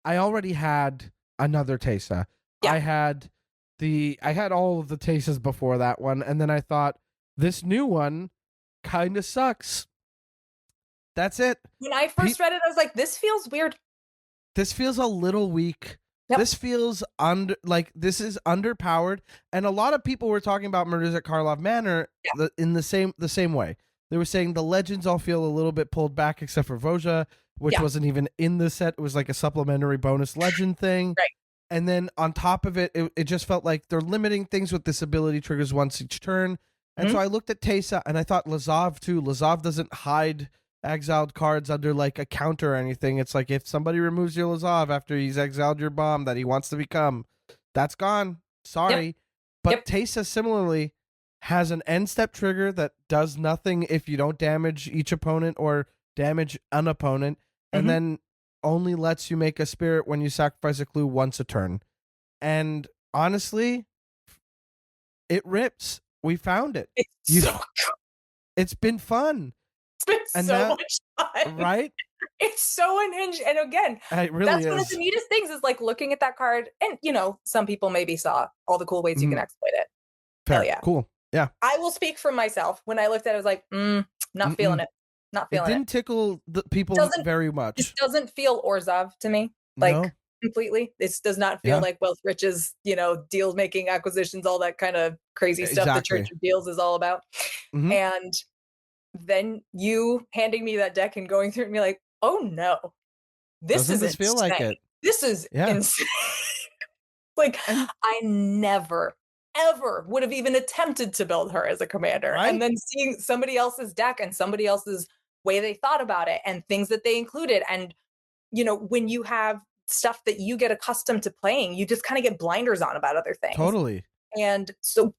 already had another Teysa. Yeah. I had all of the Teysas before that one, and then I thought this new one kind of sucks. That's it. When I first read it, I was like, this feels weird. This feels a little weak. Yep. This feels this is underpowered, and a lot of people were talking about Murders at Karlov Manor in the same way. They were saying the legends all feel a little bit pulled back, except for Voja, which wasn't even in the set. It was like a supplementary bonus legend thing. Right. And then on top of it, it just felt like they're limiting things with disability triggers once each turn. And so I looked at Teysa, and I thought Lazav too. Lazav doesn't hide exiled cards under like a counter or anything. It's like if somebody removes your Lazav after he's exiled your bomb that he wants to become, that's gone. Sorry. Yep. But Teysa similarly has an end step trigger that does nothing if you don't damage each opponent or damage an opponent, and then only lets you make a spirit when you sacrifice a clue once a turn. And honestly, it rips. We found it. It's so good. It's been fun. It's been so much fun. Right? It's so unhinged. And again, it really that's is. one of the neatest things is like looking at that card. And, some people maybe saw all the cool ways you can exploit it. Fair. Hell yeah. Cool. Yeah. I will speak for myself. When I looked at it, I was like, not feeling it. Not feeling it. It didn't tickle the people very much. This doesn't feel Orzhov to me. Like, completely. This does not feel like Wealth Riches, deal making acquisitions, all that kind of crazy stuff the Church of Deals is all about. And then you handing me that deck and going through it and be like, oh no, Doesn't this feel like it? This is insane. Like, I never, ever would have even attempted to build her as a commander. Right? And then seeing somebody else's deck and somebody else's way they thought about it and things that they included. And, when you have stuff that you get accustomed to playing, you just kind of get blinders on about other things. Totally. And so,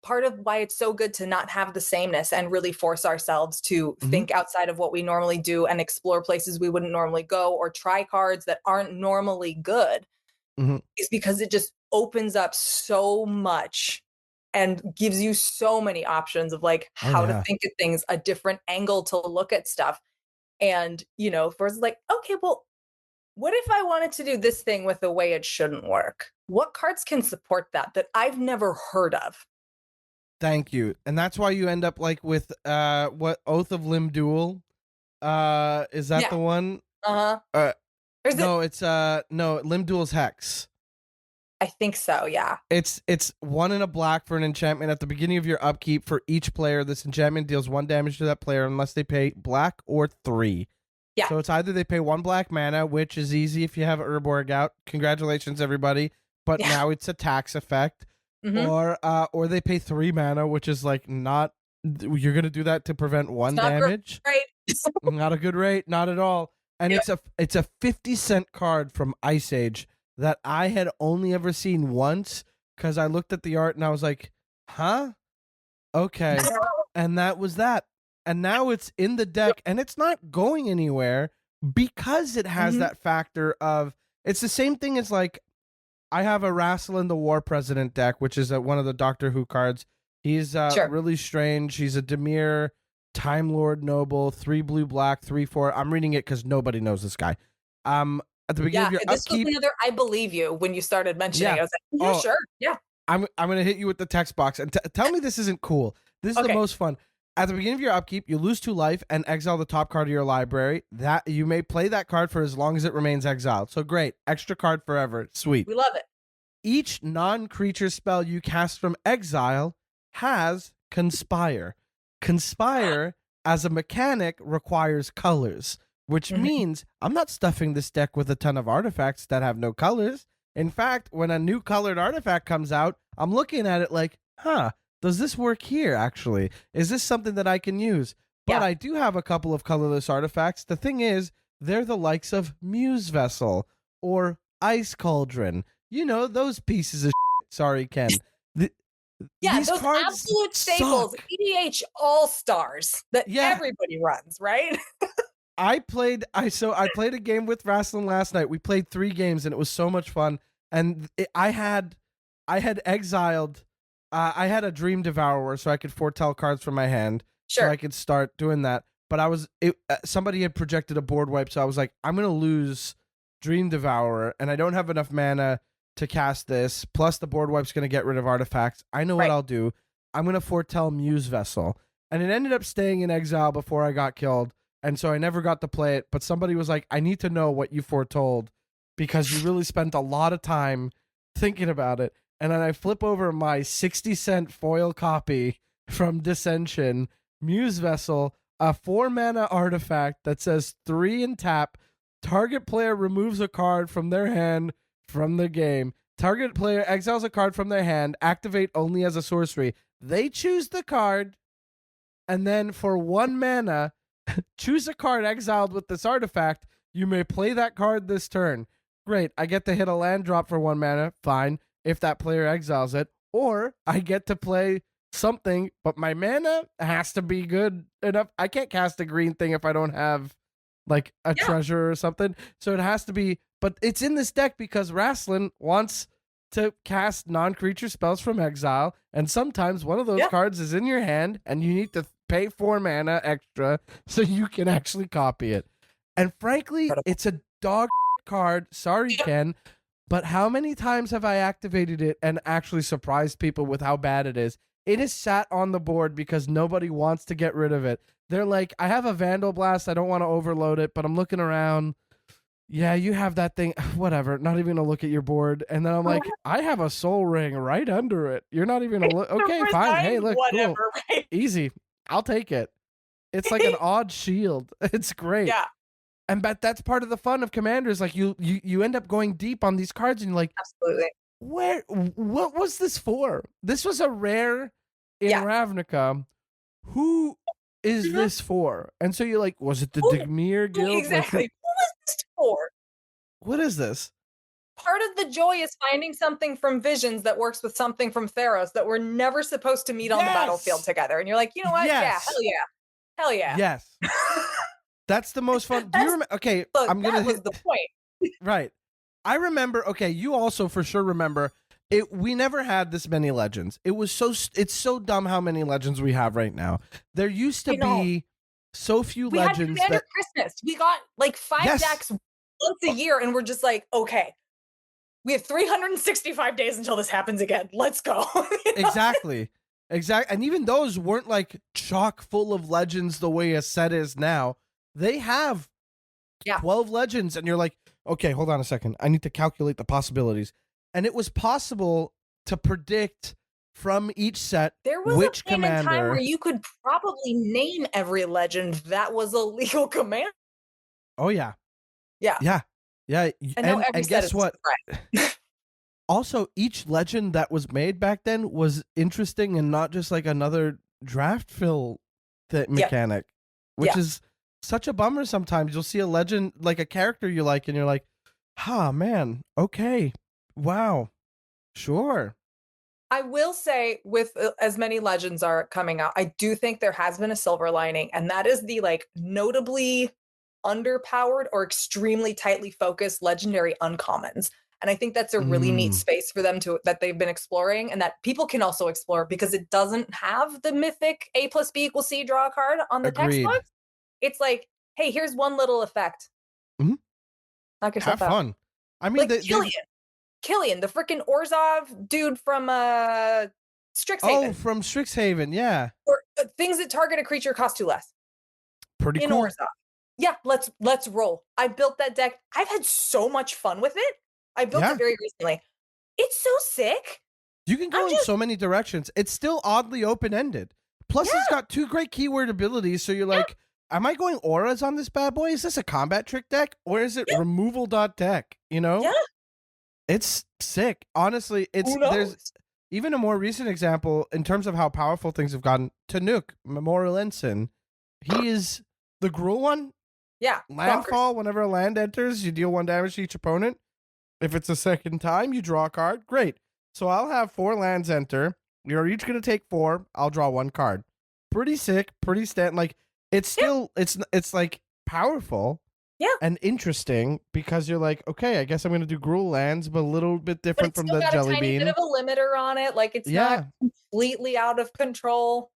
part of why it's so good to not have the sameness and really force ourselves to think outside of what we normally do and explore places we wouldn't normally go or try cards that aren't normally good is because it just opens up so much and gives you so many options of like how to think of things, a different angle to look at stuff. And, first like, okay, well, what if I wanted to do this thing with a way it shouldn't work? What cards can support that I've never heard of? Thank you. And that's why you end up like with what Oath of Limb Duel? Is that the one? It's Limb Duel's Hex. I think so, yeah. It's 1 and a black for an enchantment at the beginning of your upkeep for each player. This enchantment deals 1 damage to that player unless they pay black or 3. Yeah. So it's either they pay 1 black mana, which is easy if you have Urborg out. Congratulations, everybody. But now it's a tax effect. Or they pay 3 mana, which is like not. You're gonna do that to prevent 1 damage. Right. Not a good rate, not at all. And it's a 50-cent card from Ice Age that I had only ever seen once because I looked at the art and I was like, huh? Okay. And that was that. And now it's in the deck and it's not going anywhere because it has that factor of, it's the same thing as like, I have a Rassilin the War President deck, which is one of the Doctor Who cards. He's really strange. He's a Dimir Time Lord Noble, 3 blue black, 3/4. I'm reading it because nobody knows this guy. At the beginning of your this upkeep, was another I believe you when you started mentioning it. I was like, sure. Yeah. I'm gonna hit you with the text box and tell me this isn't cool. This is the most fun. At the beginning of your upkeep, you lose 2 life and exile the top card of your library. That you may play that card for as long as it remains exiled. So great. Extra card forever. Sweet. We love it. Each non-creature spell you cast from exile has Conspire. Conspire as a mechanic requires colors, which means I'm not stuffing this deck with a ton of artifacts that have no colors. In fact, when a new colored artifact comes out, I'm looking at it like, does this work here, actually? Is this something that I can use? But I do have a couple of colorless artifacts. The thing is, they're the likes of Muse Vessel or Ice Cauldron. You know, those pieces of shit. Sorry, Ken. Those absolute staples, suck. EDH All-Stars that everybody runs, right? I played a game with Rasslin last night. We played 3 games and it was so much fun. And I had exiled. I had a Dream Devourer so I could foretell cards from my hand. Sure. So I could start doing that. But somebody had projected a board wipe, so I was like, I'm gonna lose Dream Devourer, and I don't have enough mana to cast this. Plus, the board wipe's gonna get rid of artifacts. I know what I'll do. I'm gonna foretell Muse Vessel, and it ended up staying in exile before I got killed, and so I never got to play it. But somebody was like, I need to know what you foretold because you really spent a lot of time thinking about it. And then I flip over my 60-cent foil copy from Dissension, Muse Vessel, a 4-mana artifact that says 3 and tap. Target player removes a card from their hand from the game. Target player exiles a card from their hand. Activate only as a sorcery. They choose the card, and then for 1 mana, choose a card exiled with this artifact. You may play that card this turn. Great. I get to hit a land drop for 1 mana. Fine. If that player exiles it. Or I get to play something, but my mana has to be good enough. I can't cast a green thing if I don't have like a treasure or something. So it has to be, but it's in this deck because Rasslin wants to cast non-creature spells from exile, and sometimes one of those cards is in your hand and you need to pay 4 mana extra so you can actually copy it. And frankly, it's a dog card. Sorry, Ken. But how many times have I activated it and actually surprised people with how bad it is? It is sat on the board because nobody wants to get rid of it. They're like, I have a Vandal Blast. I don't want to overload it, but I'm looking around. Yeah, you have that thing. Whatever. Not even going to look at your board. And then I'm like, I have a Soul Ring right under it. You're not even going to look. Okay, fine. Hey, look, whatever, cool. Right? Easy. I'll take it. It's like an odd shield. It's great. Yeah. And but that's part of the fun of Commanders. Like you end up going deep on these cards, and you're like, absolutely. What was this for? This was a rare in Ravnica. Who is this for? And so you're like, was it the Degmir Guild? Exactly. Like, who was this for? What is this? Part of the joy is finding something from Visions that works with something from Theros that we're never supposed to meet on the battlefield together. And you're like, you know what? Yeah, hell yeah. Yes. That's the most fun. Do you remember? Okay, look, that was the point. Right. I remember. Okay, you also for sure remember it. We never had this many legends. It's so dumb how many legends we have right now. There used to be so few legends. We had Christmas. We got like 5 decks once a year, and we're just like, okay, we have 365 days until this happens again. Let's go. Exactly. And even those weren't like chock full of legends the way a set is now. They have 12 legends, and you're like, okay, hold on a second. I need to calculate the possibilities. And it was possible to predict from each set there was which a point commander. In time where you could probably name every legend that was a legal command. Oh, yeah. Yeah. And guess what? Also, each legend that was made back then was interesting and not just like another draft fill mechanic, which is such a bummer. Sometimes you'll see a legend, like a character you like, and you're like, man, okay, wow, sure. I will say, with as many legends are coming out, I do think there has been a silver lining, and that is the like notably underpowered or extremely tightly focused legendary uncommons. And I think that's a really neat space for them that they've been exploring, and that people can also explore because it doesn't have the mythic A+B=C draw a card on the textbooks. It's like, hey, here's one little effect. Knock yourself Have out. fun. I mean, like Killian, the freaking Orzhov dude from Strixhaven. Oh, from Strixhaven, yeah. Or things that target a creature cost 2 less. Pretty in cool. Orzhov. Yeah, let's roll. I built that deck. I've had so much fun with it. I built it very recently. It's so sick. You can go in so many directions. It's still oddly open-ended. Plus, it's got 2 great keyword abilities, so you're like, am I going auras on this bad boy? Is this a combat trick deck? Or is it removal.deck? You know? Yeah. It's sick. Honestly, there's even a more recent example in terms of how powerful things have gotten. Tanuk, Memorial Ensign. He is the Gruul one. Yeah. Landfall, whenever a land enters, you deal 1 damage to each opponent. If it's a second time, you draw a card. Great. So I'll have 4 lands enter. You're each going to take 4. I'll draw 1 card. Pretty sick. Pretty like, it's still, it's like powerful. Yeah. And interesting because you're like, okay, I guess I'm going to do Gruul lands, but a little bit But different it's from still the got a Jelly tiny bit Bean. of a limiter on it. Like, it's not completely out of control.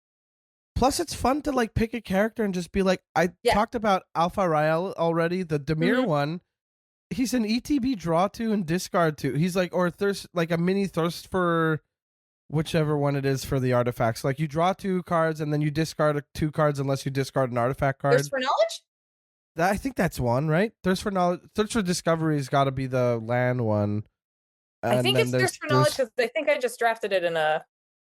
Plus, it's fun to like pick a character and just be like, I talked about Alpha Rael already, the Demir one. He's an ETB draw to and discard to. He's like, or thirst, like a mini thirst for whichever one it is for the artifacts. Like you draw 2 cards and then you discard 2 cards unless you discard an artifact card. Thirst for knowledge? I think that's one, right? Thirst for knowledge. Thirst for discovery's got to be the land one. I think it's Thirst for knowledge because I think I just drafted it in a.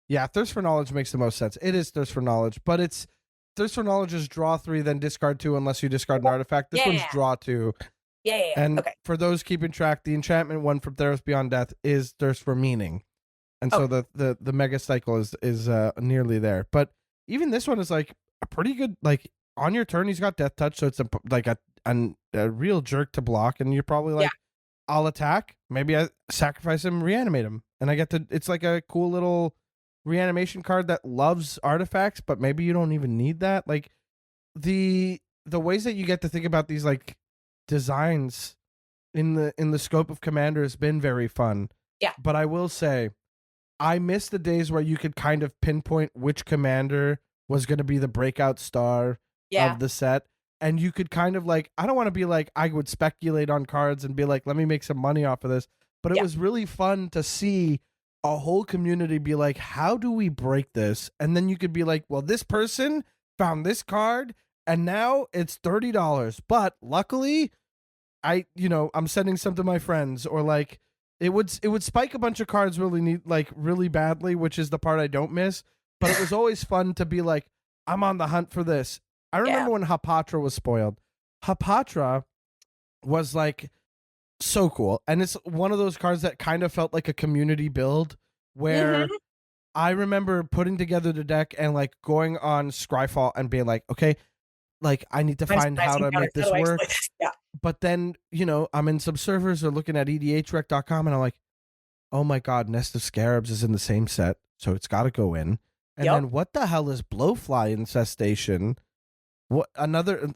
Yeah, Thirst for knowledge makes the most sense. It is Thirst for knowledge, but it's Thirst for knowledge is draw 3, then discard 2 unless you discard an artifact. This one's draw 2. Yeah. And for those keeping track, the enchantment one from Theros Beyond Death is Thirst for meaning, and so the mega cycle is nearly there. But even this one is like a pretty good, like on your turn he's got Death Touch, so it's a real jerk to block, and you're probably like, I'll attack, maybe I sacrifice him, reanimate him, and I get to. It's like a cool little reanimation card that loves artifacts, but maybe you don't even need that. Like the ways that you get to think about these like designs in the scope of Commander has been very fun. Yeah. But I will say, I miss the days where you could kind of pinpoint which commander was going to be the breakout star of the set. And you could kind of like, I don't want to be like, I would speculate on cards and be like, let me make some money off of this. But it was really fun to see a whole community be like, how do we break this? And then you could be like, well, this person found this card and now it's $30. But luckily, I'm sending some to my friends, or like it would spike a bunch of cards really badly, which is the part I don't miss. But it was always fun to be like, I'm on the hunt for this. I remember when Hapatra was spoiled. Hapatra was like so cool. And it's one of those cards that kind of felt like a community build where I remember putting together the deck and like going on Scryfall and being like, okay, like I need to find how to make this work. But then, I'm in some servers or looking at edhrec.com and I'm like, oh my God, Nest of Scarabs is in the same set. So it's got to go in. And then what the hell is Blowfly Infestation? What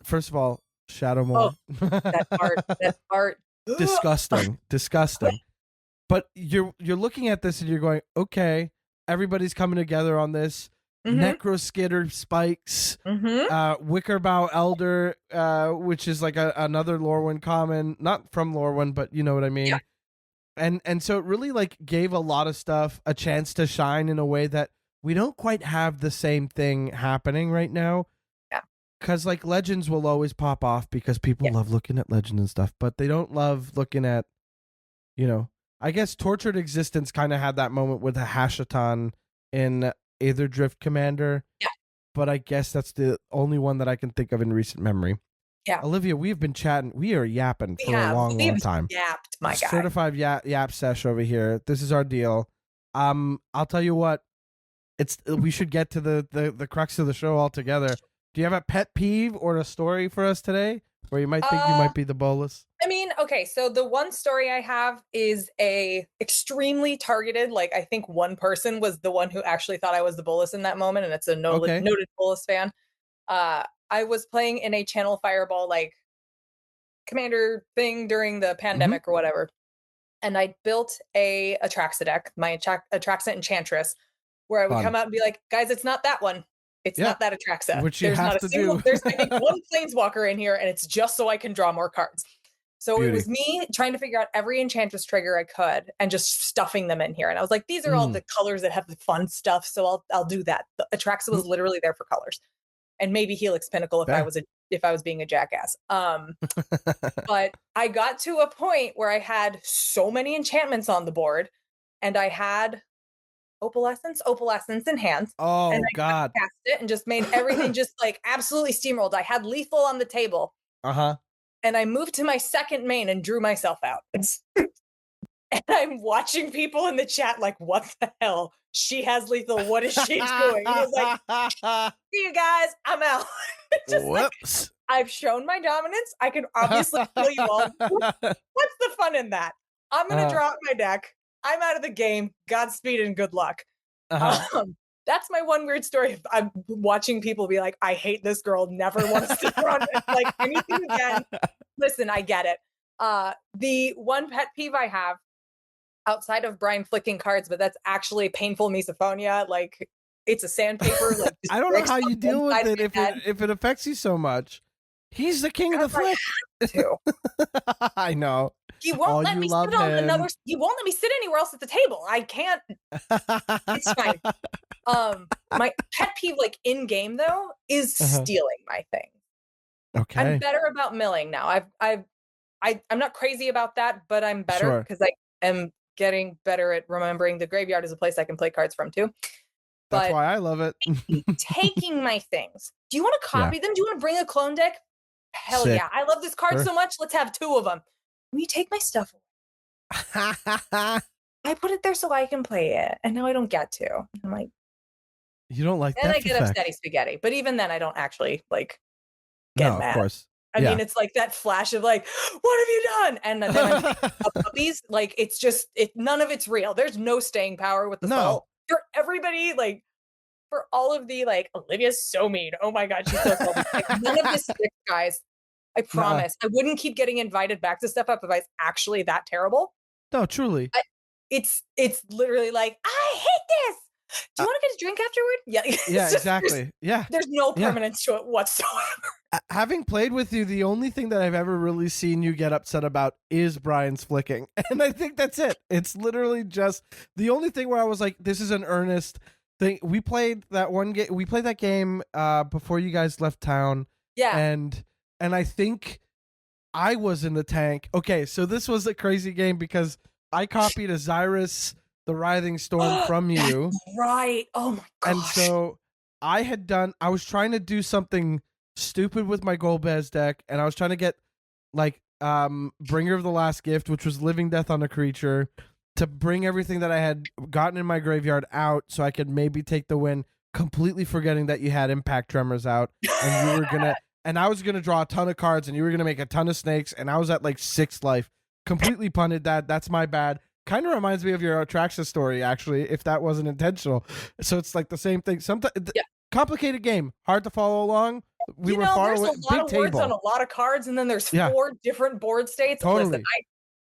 first of all, Shadowmoor. That part. Disgusting. But you're looking at this and you're going, okay, everybody's coming together on this. Necroskitter Spikes, Wickerbow Elder, which is like another Lorwyn common, not from Lorwyn, but you know what I mean. Yeah. And so it really like gave a lot of stuff a chance to shine in a way that we don't quite have the same thing happening right now. Because like Legends will always pop off because people love looking at Legends and stuff, but they don't love looking at, I guess Tortured Existence kind of had that moment with a Hashaton in Aetherdrift Commander. Yeah. But I guess that's the only one that I can think of in recent memory. Yeah. Olivia, we've been chatting. We are yapping for a long time. Yapped, my guy. Certified yap sesh over here. This is our deal. I'll tell you what. We should get to the crux of the show altogether. Do you have a pet peeve or a story for us today where you might think you might be the bolus? I mean, okay, so the one story I have is a extremely targeted, like I think one person was the one who actually thought I was the bolus in that moment, and it's a noted bolus fan. I was playing in a Channel Fireball like commander thing during the pandemic or whatever, and I built a Atraxa deck, my Atraxa Enchantress, where I would come out and be like, guys, it's not that one. It's not that Atraxa. Which you have to do. There's I think one Planeswalker in here, and it's just so I can draw more cards. So it was me trying to figure out every Enchantress trigger I could and just stuffing them in here. And I was like, these are all the colors that have the fun stuff, so I'll do that. The Atraxa was literally there for colors, and maybe Helix Pinnacle if I was being a jackass. But I got to a point where I had so many enchantments on the board, and I had opalescence in hand. Oh, and I God. Cast it and just made everything just like absolutely steamrolled. I had lethal on the table. And I moved to my second main and drew myself out. And I'm watching people in the chat like, what the hell? She has lethal. What is she doing? And I was like, see you guys. I'm out. Whoops. Like, I've shown my dominance. I can obviously kill you all. What's the fun in that? I'm going to draw out my deck. I'm out of the game. Godspeed and good luck. That's my one weird story. I'm watching people be like, I hate this girl, never want to see her on like anything again. Listen, I get it. The one pet peeve I have outside of Brian flicking cards, but that's actually painful misophonia. Like it's a sandpaper. Like I don't know how you deal with it if it affects you so much. He's the king of the flick. I know. He won't let me sit on another. He won't let me sit anywhere else at the table. I can't. It's fine. My pet peeve, like in game though, is stealing my thing. Okay. I'm better about milling now. I'm not crazy about that, but I'm better because I am getting better at remembering the graveyard is a place I can play cards from too. That's why I love it. Taking my things. Do you want to copy them? Do you want to bring a clone deck? Hell Sick. yeah. I love this card so much. Let's have 2 of them. Will you take my stuff away? I put it there so I can play it. And now I don't get to. I'm like, you don't like that? And I get upsetty spaghetti. But even then I don't actually like get mad. Of course. I mean, it's like that flash of like, what have you done? And then I'm picking up puppies. Like, it's just, none of it's real. There's no staying power with the soul. For everybody, like, for all of the, like, Olivia's so mean. Oh my God, she's so salty. Like, none of this sticks, guys. I promise. I wouldn't keep getting invited back to Step Up if I was actually that terrible. No, truly. It's literally like, I hate this. Do you want to get a drink afterward? Yeah. Yeah, exactly. There's no permanence to it whatsoever. Having played with you, the only thing that I've ever really seen you get upset about is Brian's flicking. And I think that's it. It's literally just the only thing where I was like, this is an earnest thing. We played that one game. We played that game before you guys left town. Yeah. And I think I was in the tank. Okay, so this was a crazy game because I copied a Xyrus, the Writhing Storm from you. Right. Oh my gosh. And so I was trying to do something stupid with my Golbez deck, and I was trying to get like Bringer of the Last Gift, which was Living Death on a creature, to bring everything that I had gotten in my graveyard out so I could maybe take the win, completely forgetting that you had Impact Tremors out, and you were gonna and I was gonna draw a ton of cards, and you were gonna make a ton of snakes, and I was at like 6th life. Completely punted that. That's my bad. Kind of reminds me of your Atraxa story, actually, if that wasn't intentional. So it's like the same thing. Sometimes complicated game, hard to follow along. There's a lot of words on a lot of cards, and then there's 4 different board states. Totally.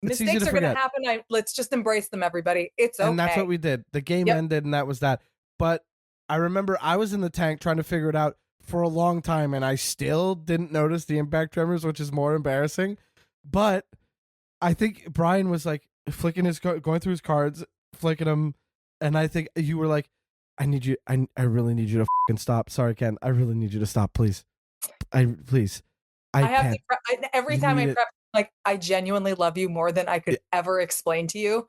Listen, mistakes are going to happen. Let's just embrace them, everybody. It's okay. And that's what we did. The game ended, and that was that. But I remember I was in the tank trying to figure it out for a long time, and I still didn't notice the Impact Tremors, which is more embarrassing. But I think Brian was like flicking going through his cards, flicking them, and I think you were like, I need you. I really need you to fucking stop. Sorry, Ken. I really need you to stop, please. Please. I have to. Every time I prep, like, I genuinely love you more than I could ever explain to you.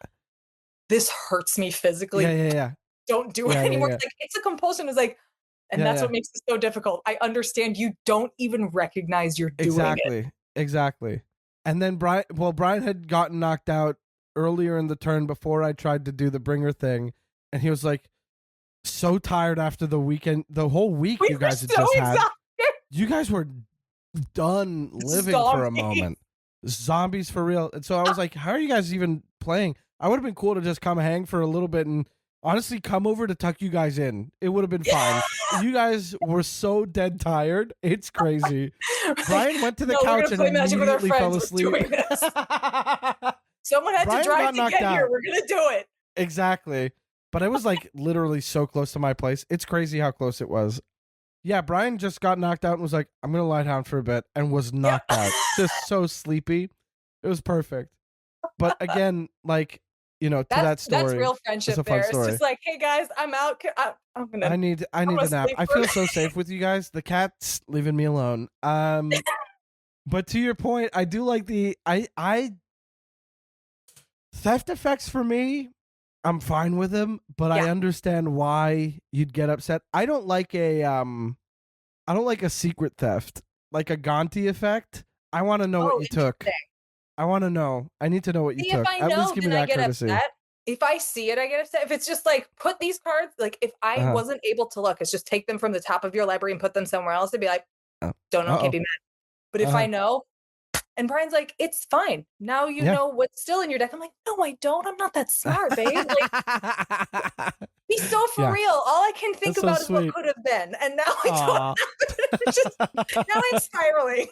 This hurts me physically. Yeah. Don't do it anymore. Like, it's a compulsion. It's like, and that's what makes it so difficult. I understand you don't even recognize you're doing it. Exactly. And then Brian had gotten knocked out earlier in the turn before I tried to do the bringer thing, and he was like, so tired after the weekend, the whole week you guys had just had. You guys were done living for a moment. Zombies for real. And so I was like, how are you guys even playing? I would have been cool to just come hang for a little bit and honestly come over to tuck you guys in. It would have been fine. You guys were so dead tired. It's crazy. Brian went to the couch and immediately fell asleep. Someone had to drive to get here. We're going to do it. Exactly. But it was like literally so close to my place. It's crazy how close it was. Yeah, Brian just got knocked out and was like, I'm going to lie down for a bit, and was knocked out. Just so sleepy. It was perfect. But again, like, you know, that story. That's real friendship there. It's just like, hey guys, I'm out. I need a nap. I feel so safe with you guys. The cat's leaving me alone. But to your point, I do like theft effects for me. I'm fine with them, but I understand why you'd get upset. I don't like a secret theft, like a Gonti effect. I want to know what you took. I want to know. I need to know what you took. At least give me that courtesy. Upset. If I see it, I get upset. If it's just like, put these cards, like if I wasn't able to look, it's just take them from the top of your library and put them somewhere else, to be like, don't know, can't be mad. But if I know, and Brian's like, it's fine. Now you know what's still in your deck. I'm like, no, I don't. I'm not that smart, babe. Like, Be so for Yeah. real. All I can think That's so about is what sweet. could have been, and now I Aw. don't. It's just now I'm spiraling.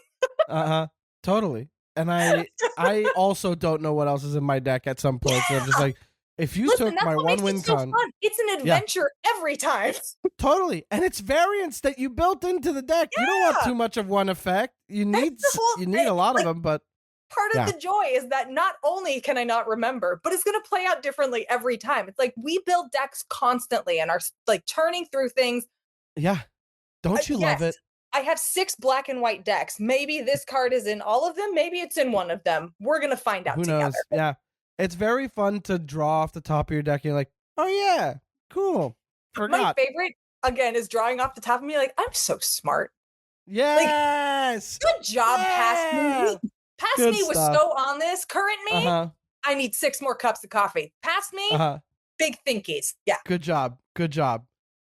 Uh-huh. Totally. And I also don't know what else is in my deck at some points. And I'm just Yeah. like, if you Listen, took that's my what one makes win it so con, fun. It's an yeah, adventure every time. totally. And it's variance that you built into the deck. You don't want Yeah. too much of one effect. That's the whole You need a lot of like them, but part of yeah. the joy is that not only can I not remember, but it's going to play out differently every time. It's like we build decks constantly and are like turning through things. Yeah. Don't you love Yes, it? I have 6 black and white decks. Maybe this card is in all of them. Maybe it's in one of them. We're going to find out Who together. knows? Yeah. It's very fun to draw off the top of your deck. And you're like, oh yeah, cool. My Forgot. favorite, again, is drawing off the top of me like, I'm so smart. Like, Yes. good job, past Yeah. me. Past Good me was stuff. so on this. Current me, Uh-huh. I need 6 more cups of coffee. Past me, Uh-huh. big thinkies. Yeah. Good job. Good job.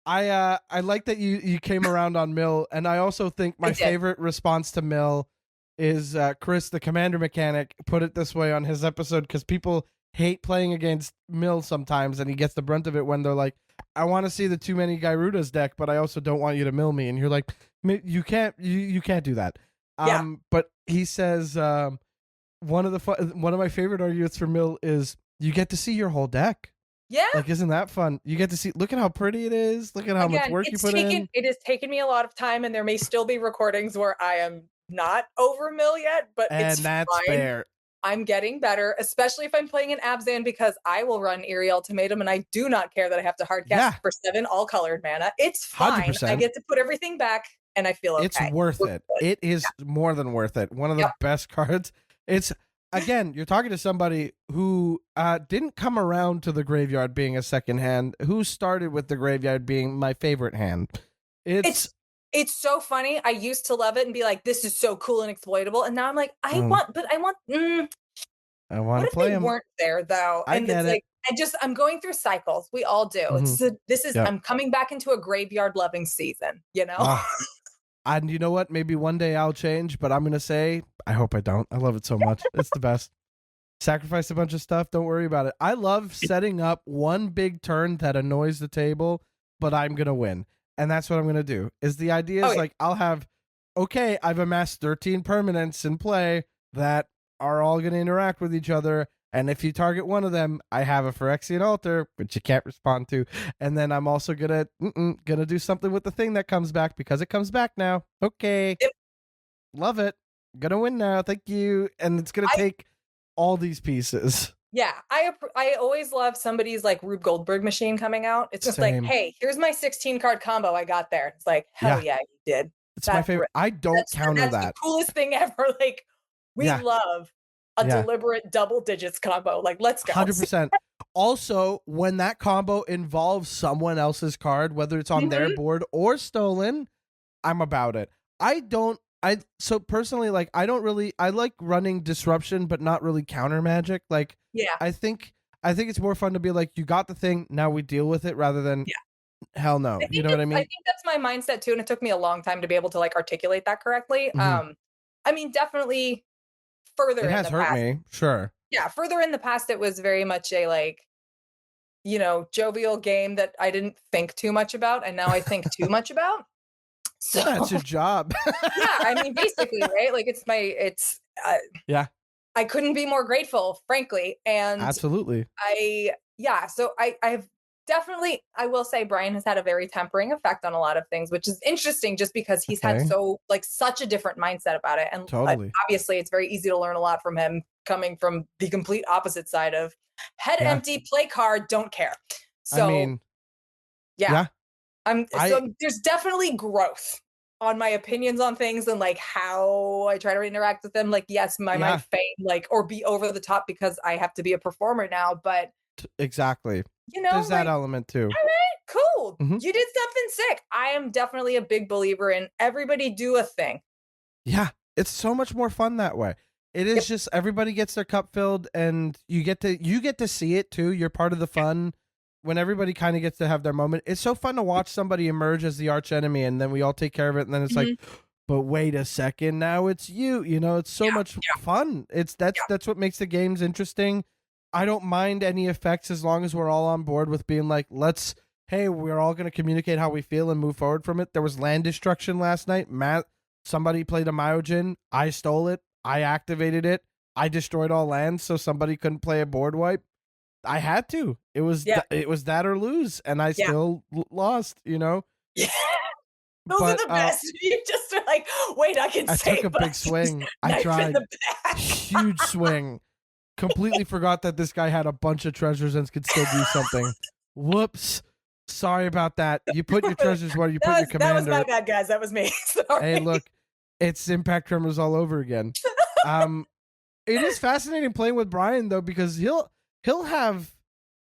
I like that you came around on Mill, and I also think my favorite response to Mill is Chris, the commander mechanic, put it this way on his episode, because people hate playing against Mill sometimes, and he gets the brunt of it when they're like, I want to see the too many Gyrudas deck, but I also don't want you to mill me. And you're like, you can't do that. Yeah. But he says one of my favorite arguments for Mill is you get to see your whole deck. Yeah. Like, isn't that fun? You get to see, look at how pretty it is. Look at how much work you put in. It has taken me a lot of time, and there may still be recordings where I am not over Mill yet, but it's that's fine. fair. I'm getting better, especially if I'm playing an Abzan, because I will run Eerie Ultimatum, and I do not care that I have to hardcast for 7 all colored mana. It's fine. 100%. I get to put everything back, and I feel okay. It's worth it. It is more than worth it. One of the best cards. It's, again, you're talking to somebody who didn't come around to the graveyard being a second hand, who started with the graveyard being my favorite hand. It's so funny. I used to love it and be like, this is so cool and exploitable. And now I'm like, I want to play them. Weren't there though? I get it. I'm going through cycles. We all do. Mm-hmm. I'm coming back into a graveyard loving season, you know? And you know what? Maybe one day I'll change, but I'm going to say, I hope I don't. I love it so much. It's the best. Sacrifice a bunch of stuff. Don't worry about it. I love setting up one big turn that annoys the table, but I'm going to win. And that's what I'm going to do. Is the idea is like, I've amassed 13 permanents in play that are all going to interact with each other. And if you target one of them, I have a Phyrexian Altar, which you can't respond to. And then I'm also gonna do something with the thing that comes back, because it comes back now. Okay. Yep. Love it. Gonna win now. Thank you. And it's gonna take all these pieces. Yeah, I always love somebody's like Rube Goldberg machine coming out. It's just like, hey, here's my 16 card combo I got there. It's like, hell yeah, you did. It's my favorite. I don't counter that. That's the coolest thing ever. Like, we love a deliberate double digits combo. Like, let's go. 100%. Also, when that combo involves someone else's card, whether it's on their board or stolen, I'm about it. So personally, like, I like running disruption, but not really counter magic. Like, I think it's more fun to be like, you got the thing, now we deal with it, rather than hell no. You know what I mean? I think that's my mindset too, and it took me a long time to be able to like articulate that correctly. I mean, definitely further it has in the hurt past, me, sure. Yeah, further in the past, it was very much a like, you know, jovial game that I didn't think too much about, and now I think too much about. So that's your job. Yeah, I mean, basically, right? Like, I couldn't be more grateful, frankly. And absolutely. So I've definitely, I will say Brian has had a very tempering effect on a lot of things, which is interesting just because he's had such a different mindset about it. And obviously it's very easy to learn a lot from him, coming from the complete opposite side of head empty, play card, don't care. So I mean, there's definitely growth on my opinions on things and like how I try to interact with them. Like, yes, I might feign like or be over the top because I have to be a performer now, but exactly. You know, there's that element too. All right, cool. You did something sick. I am definitely a big believer in everybody do a thing. Yeah, it's so much more fun that way. It is just everybody gets their cup filled, and you get to see it too. You're part of the fun. When everybody kind of gets to have their moment, it's so fun to watch somebody emerge as the arch enemy, and then we all take care of it, and then it's like, but wait a second, now it's you. You know, it's so much fun. That's what makes the games interesting. I don't mind any effects as long as we're all on board with being like, let's hey, we're all going to communicate how we feel and move forward from it. There was land destruction last night. Somebody played a Myojin. I stole it. I activated it. I destroyed all lands so somebody couldn't play a board wipe. I had to. It was it was that or lose, and I still lost, you know? Yeah. Those are the best. You just are like, wait, I can save. I took a big swing. I tried. Huge swing. Completely forgot that this guy had a bunch of treasures and could still do something. Whoops. Sorry about that. You put your treasures where you put your commander. That was my bad, guys. That was me. Sorry. Hey, look, it's Impact Tremors all over again. It is fascinating playing with Brian though, because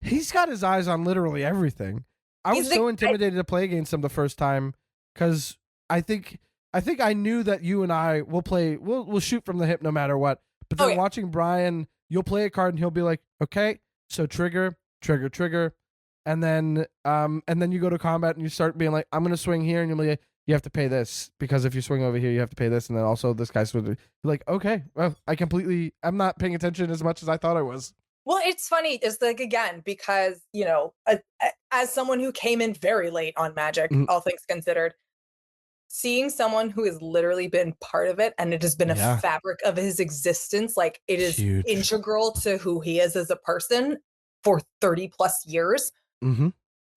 he's got his eyes on literally everything. I was so intimidated to play against him the first time because I think I knew that you and I will play. We'll shoot from the hip no matter what. But then watching Brian, you'll play a card and he'll be like, okay, so trigger, and then you go to combat and you start being like, I'm gonna swing here, and you'll be like, you have to pay this because if you swing over here, you have to pay this, and then also this guy's like, okay, well, I'm not paying attention as much as I thought I was. Well, it's funny, it's like, again, because, you know, as someone who came in very late on Magic, all things considered, seeing someone who has literally been part of it and it has been a fabric of his existence, like it is integral to who he is as a person for 30 plus years.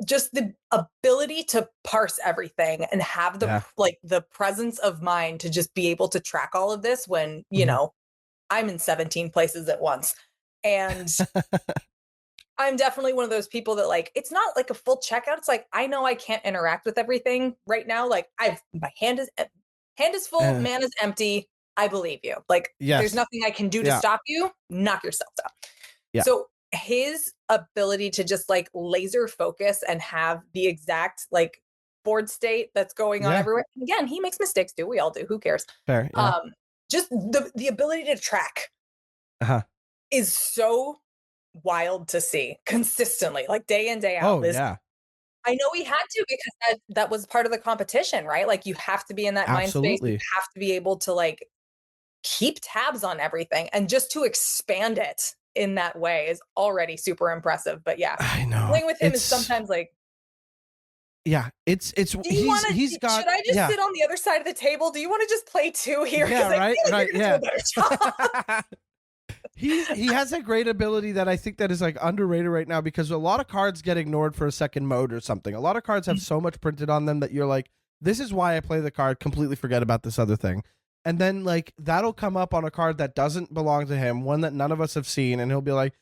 Just the ability to parse everything and have the presence of mind to just be able to track all of this when, you know, I'm in 17 places at once. And I'm definitely one of those people that, like, it's not like a full checkout. It's like, I know I can't interact with everything right now. Like, my hand is full, mana's empty. I believe you. Like, there's nothing I can do to stop you. Knock yourself out. Yeah. So his ability to just like laser focus and have the exact like board state that's going on everywhere. And again, he makes mistakes too. We all do. Who cares? Fair. Yeah. Just the ability to track is so wild to see consistently, like day in, day out. I know he had to, because that was part of the competition, right? Like, you have to be in that mind space. You have to be able to like keep tabs on everything, and just to expand it in that way is already super impressive. But I know playing with him is sometimes like, he's got. Should I just sit on the other side of the table? Do you want to just play two here? Yeah, right. He has a great ability that I think that is like underrated right now, because a lot of cards get ignored for a second mode or something. A lot of cards have so much printed on them that you're like, this is why I play the card, completely forget about this other thing. And then like that'll come up on a card that doesn't belong to him, one that none of us have seen, and he'll be like,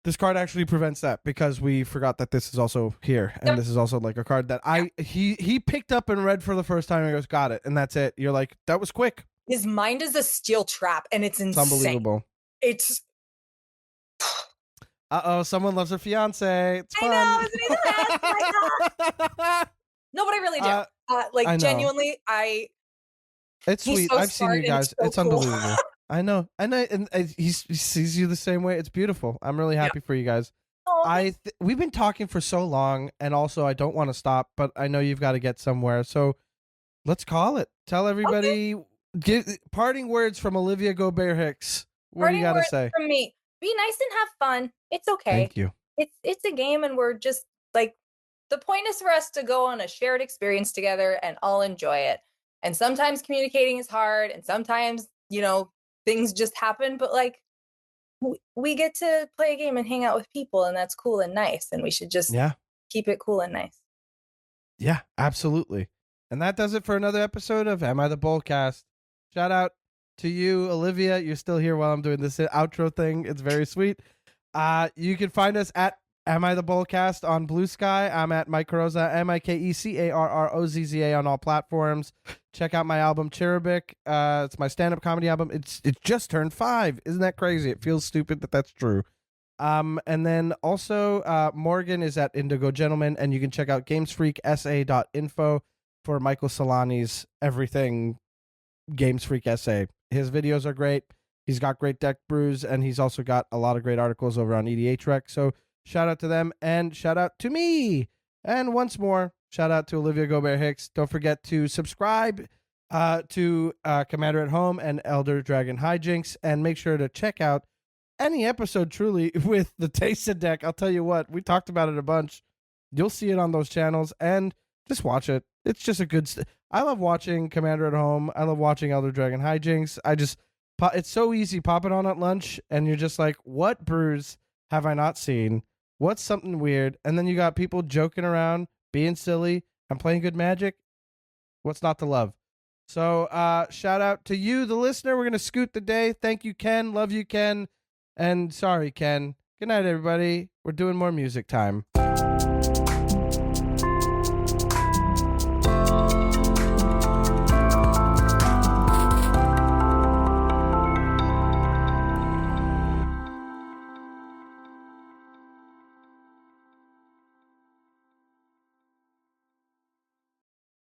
this card actually prevents that because we forgot that this is also here, and this is also like a card that he picked up and read for the first time and goes, got it, and that's it. You're like, that was quick. His mind is a steel trap, and it's insane. It's unbelievable. It's someone loves her fiance. It's fun. I know, isn't he the best? Oh my God. No, but I really do. Like, genuinely, it's sweet. So I've seen you guys. It's cool. Unbelievable. I know, and he sees you the same way. It's beautiful. I'm really happy for you guys. We've been talking for so long, and also I don't want to stop, but I know you've got to get somewhere. So let's call it. Tell everybody. Give parting words from Olivia Gobert-Hicks. What do you got to say? From me, be nice and have fun. It's okay. Thank you. It's a game, and we're just like, the point is for us to go on a shared experience together and all enjoy it. And sometimes communicating is hard, and sometimes, you know, things just happen, but like we get to play a game and hang out with people, and that's cool and nice, and we should just keep it cool and nice. Yeah, absolutely. And that does it for another episode of Am I the Bolcast? Shout out to you, Olivia. You're still here while I'm doing this outro thing. It's very sweet. You can find us at Am I the Bolcast on Blue Sky. I'm at Mike Carrozza, MikeCarrozza on all platforms. Check out my album Cherubic. It's my stand-up comedy album. It just turned 5. Isn't that crazy? It feels stupid, but that's true. And then also Morgan is at Indigo Gentleman, and you can check out gamesfreaksa.info for Michael Solani's everything Games Freak SA. His videos are great. He's got great deck brews, and he's also got a lot of great articles over on EDH Rec. So shout out to them, and shout out to me. And once more, shout out to Olivia Gobert-Hicks. Don't forget to subscribe to Commander at Home and Elder Dragon Hijinks, and make sure to check out any episode truly with the Teysa deck. I'll tell you what, we talked about it a bunch. you'll see it on those channels, and just watch it. It's just a good. I love watching Commander at Home. I love watching Elder Dragon Hijinks. It's so easy. Pop it on at lunch, and you're just like, what brews have I not seen? What's something weird? And then you got people joking around, being silly, and playing good Magic. What's not to love? So shout out to you, the listener. We're going to scoot the day. Thank you, Ken. Love you, Ken. And sorry, Ken. Good night, everybody. We're doing more music time.